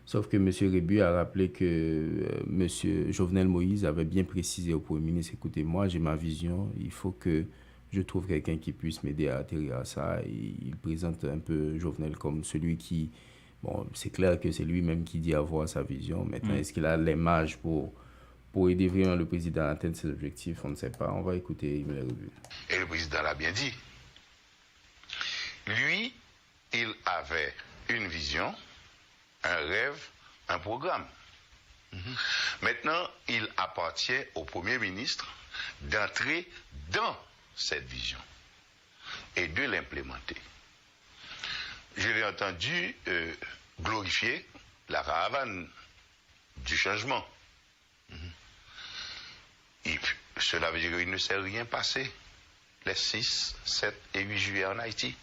Sauf que M. Rébu a rappelé que M. Jovenel Moïse avait bien précisé au Premier ministre, écoutez, moi, j'ai ma vision, il faut que je trouve quelqu'un qui puisse m'aider à atterrir à ça. Et il présente un peu Jovenel comme celui qui... Bon, c'est clair que c'est lui-même qui dit avoir sa vision. Maintenant, est-ce qu'il a les marges pour aider vraiment le président à atteindre ses objectifs? On ne sait pas. On va écouter Emile Rébu. Et le président l'a bien dit. Lui, il avait une vision, un rêve, un programme. Maintenant, il appartient au Premier ministre d'entrer dans cette vision et de l'implémenter. Je l'ai entendu glorifier la caravane du changement. Et cela veut dire qu'il ne s'est rien passé les 6, 7 et 8 juillet en Haïti.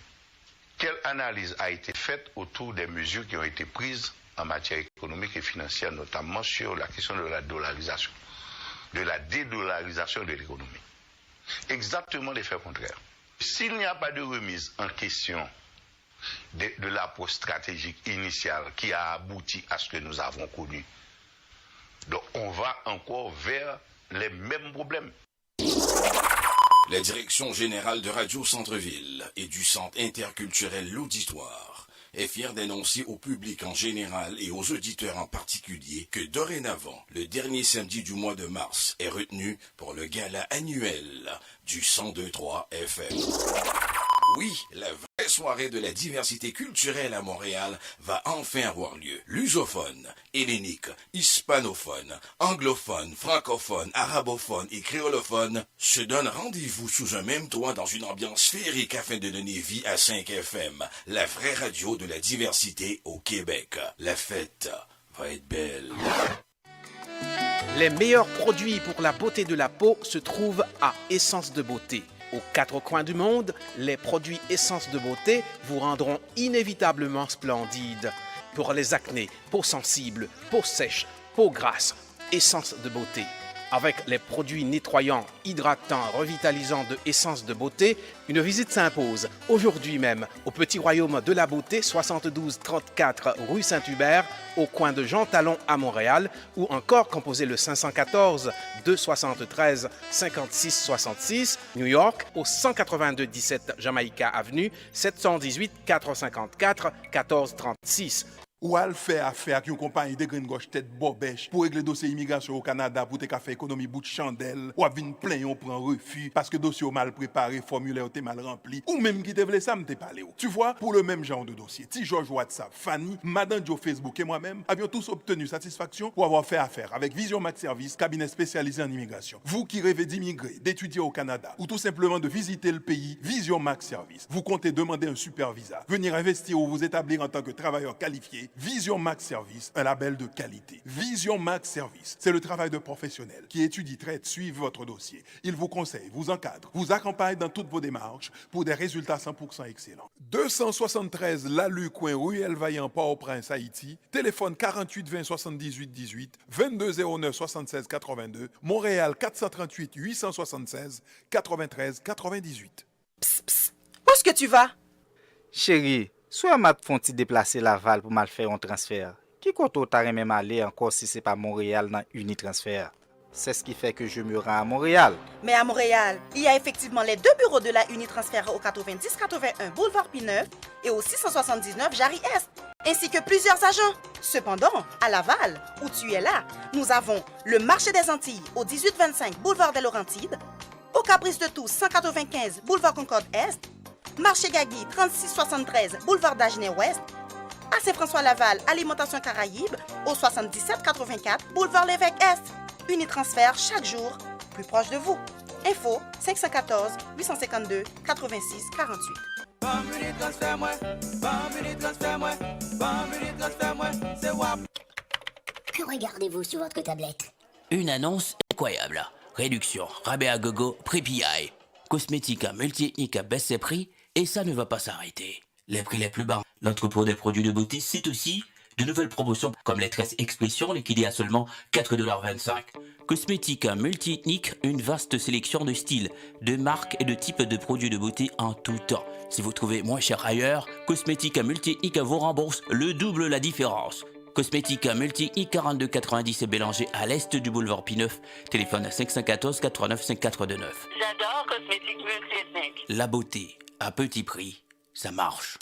Quelle analyse a été faite autour des mesures qui ont été prises en matière économique et financière, notamment sur la question de la dollarisation, de la dédollarisation de l'économie? Exactement l'effet contraire. S'il n'y a pas de remise en question de l'approche stratégique initiale qui a abouti à ce que nous avons connu, donc on va encore vers les mêmes problèmes. La direction générale de Radio Centre-Ville et du Centre interculturel L'Auditoire est fière d'annoncer au public en général et aux auditeurs en particulier que dorénavant, le dernier samedi du mois de mars est retenu pour le gala annuel du 102.3 FM. Oui, la vraie soirée de la diversité culturelle à Montréal va enfin avoir lieu. Lusophone, hellénique, hispanophone, anglophone, francophone, arabophone et créolophone se donnent rendez-vous sous un même toit dans une ambiance féerique afin de donner vie à 5 FM, la vraie radio de la diversité au Québec. La fête va être belle. Les meilleurs produits pour la beauté de la peau se trouvent à Essence de Beauté. Aux 4 coins du monde, les produits Essence de Beauté vous rendront inévitablement splendide. Pour les acnés, peau sensible, peau sèche, peau grasse, Essence de Beauté. Avec les produits nettoyants, hydratants, revitalisants de Essence de Beauté, une visite s'impose aujourd'hui même au Petit Royaume de la Beauté, 7234 rue Saint-Hubert, au coin de Jean Talon à Montréal, ou encore composez le 514 273 56 66, New York, au 182 17 Jamaïca Avenue, 718 454 1436. Ou à le faire affaire avec une compagnie de green gauche tête bobèche pour régler dossier immigration au Canada pour te faire économie bout de chandelle. Ou à venir plein on prend refus parce que dossier mal préparé, formulaire t'es mal rempli. Ou même qui te voulait ça m'te parlé. Tu vois, pour le même genre de dossier, Ti George WhatsApp, Fanny, Madame Joe Facebook et moi-même avions tous obtenu satisfaction pour avoir fait affaire avec Vision Max Service, cabinet spécialisé en immigration. Vous qui rêvez d'immigrer, d'étudier au Canada ou tout simplement de visiter le pays, Vision Max Service. Vous comptez demander un super visa, venir investir ou vous établir en tant que travailleur qualifié. Vision Max Service, un label de qualité. Vision Max Service, c'est le travail de professionnels qui étudie, traite, suivent votre dossier. Ils vous conseillent, vous encadrent, vous accompagnent dans toutes vos démarches pour des résultats 100% excellents. 273 Lalu coin Ruelle Vaillant Port-au-Prince, Haïti. Téléphone 48 20 78 18, 22 09 76 82. Montréal 438 876 93 98. Où est-ce que tu vas? Chérie, soit m'a font-ti déplacer Laval pour mal faire un transfert. Qui compte t'as même aller encore si c'est pas Montréal dans Unitransfert? C'est ce qui fait que je me rends à Montréal. Mais à Montréal, il y a effectivement les deux bureaux de la Unitransfert au 90-81 Boulevard P9 et au 679 Jarry-Est, ainsi que plusieurs agents. Cependant, à Laval, où tu es là, nous avons le marché des Antilles au 1825 Boulevard des Laurentides, au Caprice de Tous 195 Boulevard Concorde Est, Marché Gagui 3673 Boulevard d'Agenais-Ouest, à Saint-François-Laval Alimentation Caraïbe au 7784 Boulevard Lévesque Est. Unitransfert chaque jour, plus proche de vous. Info 514 852 86 48. Que regardez-vous sur votre tablette? Une annonce incroyable. Réduction, rabais à gogo, prix PI. Cosmética, multi-ethnique à baisse ses prix et ça ne va pas s'arrêter. Les prix les plus bas. L'entrepôt des produits de beauté cite aussi de nouvelles promotions comme les tresses expression liquidées à seulement 4,25 $. Cosmética multi-ethnique, une vaste sélection de styles, de marques et de types de produits de beauté en tout temps. Si vous trouvez moins cher ailleurs, Cosmética multi-ethnique vous rembourse le double la différence. Cosmética multi-ethnique 42,90 et Bélanger à l'est du boulevard P9. Téléphone à 514 89 5429. J'adore Cosmétique multi-ethnique. La beauté à petit prix, ça marche.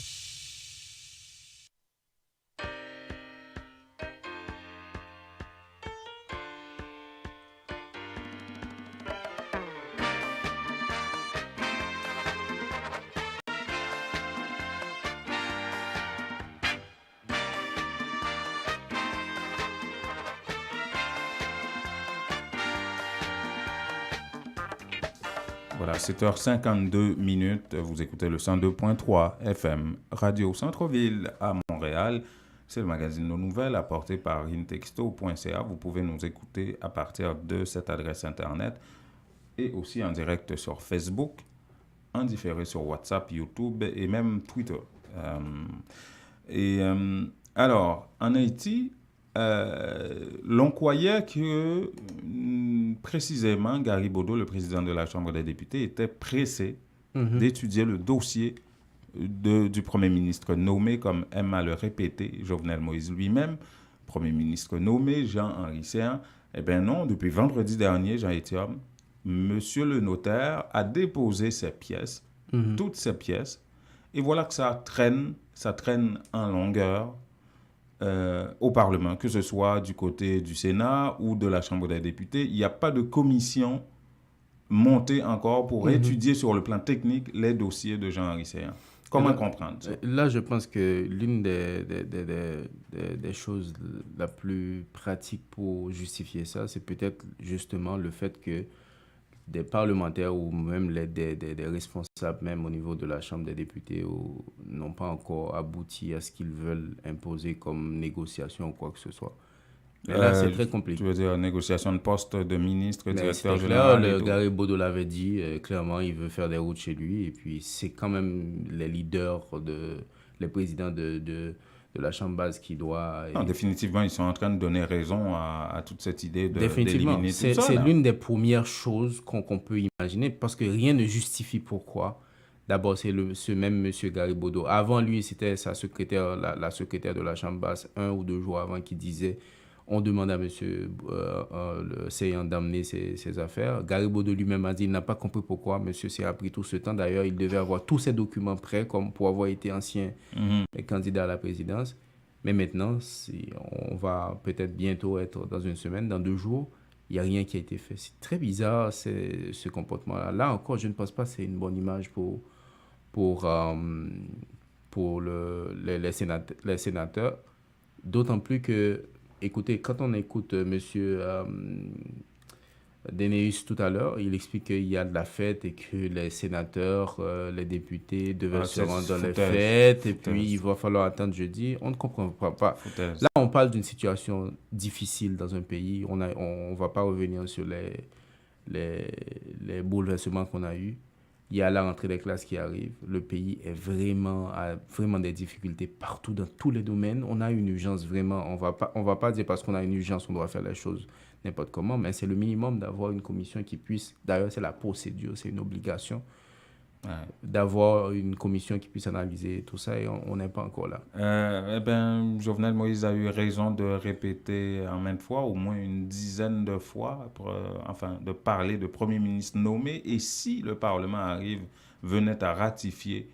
Voilà, 7h52 minutes. Vous écoutez le 102.3 FM Radio Centre-Ville à Montréal. C'est le magazine Nos Nouvelles apporté par intexto.ca. Vous pouvez nous écouter à partir de cette adresse Internet et aussi en direct sur Facebook, en différé sur WhatsApp, YouTube et même Twitter. Alors, en Haïti, l'on croyait que précisément Gary Bodo, le président de la Chambre des députés, était pressé d'étudier le dossier du Premier ministre nommé, comme aime à le répéter Jovenel Moïse lui-même, Premier ministre nommé Jean-Henri Séan. Eh bien non, depuis vendredi dernier, Jean-Étienne, Monsieur le notaire a déposé ses pièces, toutes ses pièces, et voilà que ça traîne en longueur au Parlement, que ce soit du côté du Sénat ou de la Chambre des députés. Il n'y a pas de commission montée encore pour étudier sur le plan technique les dossiers de Jean-Henri Séan. Comment comprendre ça? Là, je pense que l'une des choses la plus pratiques pour justifier ça, c'est peut-être justement le fait que des parlementaires ou même des responsables même au niveau de la Chambre des députés n'ont pas encore abouti à ce qu'ils veulent imposer comme négociation ou quoi que ce soit. Mais là, c'est très compliqué. Tu veux dire négociation de poste de ministre, directeur général? Le Gary Bodo l'avait dit, clairement, il veut faire des routes chez lui. Et puis, c'est quand même les leaders, les présidents de la Chambre basse qui doit... Non, définitivement, ils sont en train de donner raison à toute cette idée d'éliminer tout ça. C'est l'une des premières choses qu'on peut imaginer, parce que rien ne justifie pourquoi. D'abord, c'est ce même M. Gary Bodo. Avant lui, c'était sa secrétaire, la secrétaire de la Chambre basse, 1 ou 2 jours avant, qui disait... On demande à M. Séan d'amener ses affaires. Gary Bodo lui-même a dit qu'il n'a pas compris pourquoi M. Séan a pris tout ce temps. D'ailleurs, il devait avoir tous ses documents prêts comme pour avoir été ancien candidat à la présidence. Mais maintenant, on va peut-être bientôt être dans une semaine, dans 2 jours, il n'y a rien qui a été fait. C'est très bizarre, ce comportement-là. Là encore, je ne pense pas que c'est une bonne image pour les sénateurs. D'autant plus que, écoutez, quand on écoute monsieur Deneus tout à l'heure, il explique qu'il y a de la fête et que les sénateurs, les députés devaient se rendre dans les fêtes et puis il va falloir attendre jeudi. On ne comprend pas. Là, on parle d'une situation difficile dans un pays. On ne va pas revenir sur les bouleversements qu'on a eus. Il y a la rentrée des classes qui arrive. Le pays a vraiment des difficultés partout, dans tous les domaines. On a une urgence vraiment. On va pas dire parce qu'on a une urgence, on doit faire les choses n'importe comment, mais c'est le minimum d'avoir une commission qui puisse... D'ailleurs, c'est la procédure, c'est une obligation d'avoir une commission qui puisse analyser tout ça et on n'est pas encore là. Jovenel Moïse a eu raison de répéter en maintes fois, au moins une dizaine de fois, de parler de Premier ministre nommé. Et si le Parlement venait à ratifier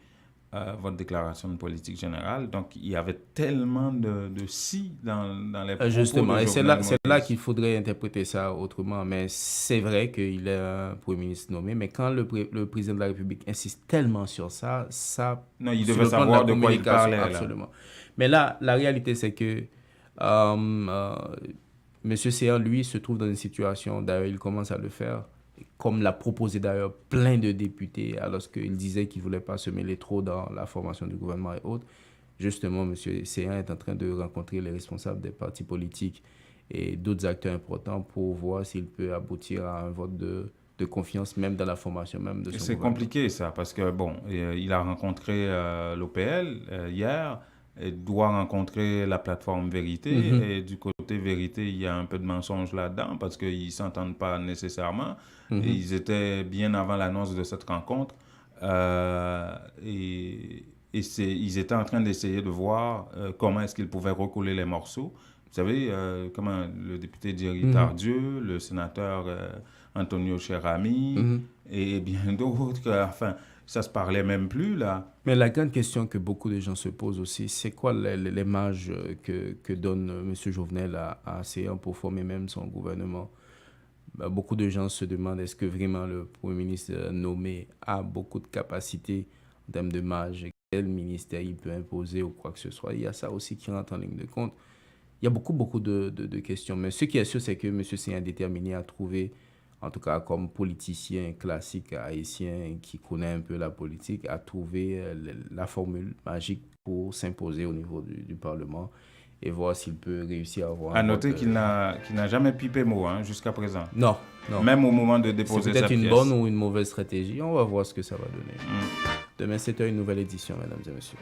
votre déclaration de politique générale, donc il y avait tellement de si dans les propos justement, de et c'est Jovenel là Moïse. qu'il faudrait interpréter ça autrement, mais c'est vrai qu'il est un Premier ministre nommé, mais quand le président de la République insiste tellement sur ça, non, il devait savoir de quoi il parlait. Absolument. Là. Mais là, la réalité, c'est que M. Seyan, lui, se trouve dans une situation, d'ailleurs, il commence à le faire, comme l'a proposé d'ailleurs plein de députés, alors qu'il disait qu'il ne voulait pas se mêler trop dans la formation du gouvernement et autres. Justement, M. Seyan est en train de rencontrer les responsables des partis politiques et d'autres acteurs importants pour voir s'il peut aboutir à un vote de confiance, même dans la formation même de son C'est gouvernement. compliqué ça, parce que il a rencontré l'OPL hier, et doit rencontrer la plateforme Vérité, et du côté Vérité, il y a un peu de mensonge là-dedans, parce qu'ils ne s'entendent pas nécessairement. Et ils étaient bien avant l'annonce de cette rencontre, ils étaient en train d'essayer de voir comment est-ce qu'ils pouvaient recoller les morceaux. Vous savez, comment le député Thierry Tardieu, le sénateur Antonio Cherami, et bien d'autres, enfin, ça se parlait même plus, là. Mais la grande question que beaucoup de gens se posent aussi, c'est quoi l'image que donne M. Jovenel à Seyan pour former même son gouvernement? Beaucoup de gens se demandent est-ce que vraiment le Premier ministre nommé a beaucoup de capacités en termes de marge, quel ministère il peut imposer ou quoi que ce soit. Il y a ça aussi qui rentre en ligne de compte. Il y a beaucoup de questions. Mais ce qui est sûr, c'est que M. Seyan est déterminé à trouver, en tout cas comme politicien classique haïtien qui connaît un peu la politique, à trouver la formule magique pour s'imposer au niveau du Parlement et voir s'il peut réussir à avoir... À noter qu'il n'a jamais pipé mot jusqu'à présent. Non. Même au moment de déposer sa pièce. C'est peut-être une bonne ou une mauvaise stratégie. On va voir ce que ça va donner. Demain, 7h, une nouvelle édition, mesdames et messieurs.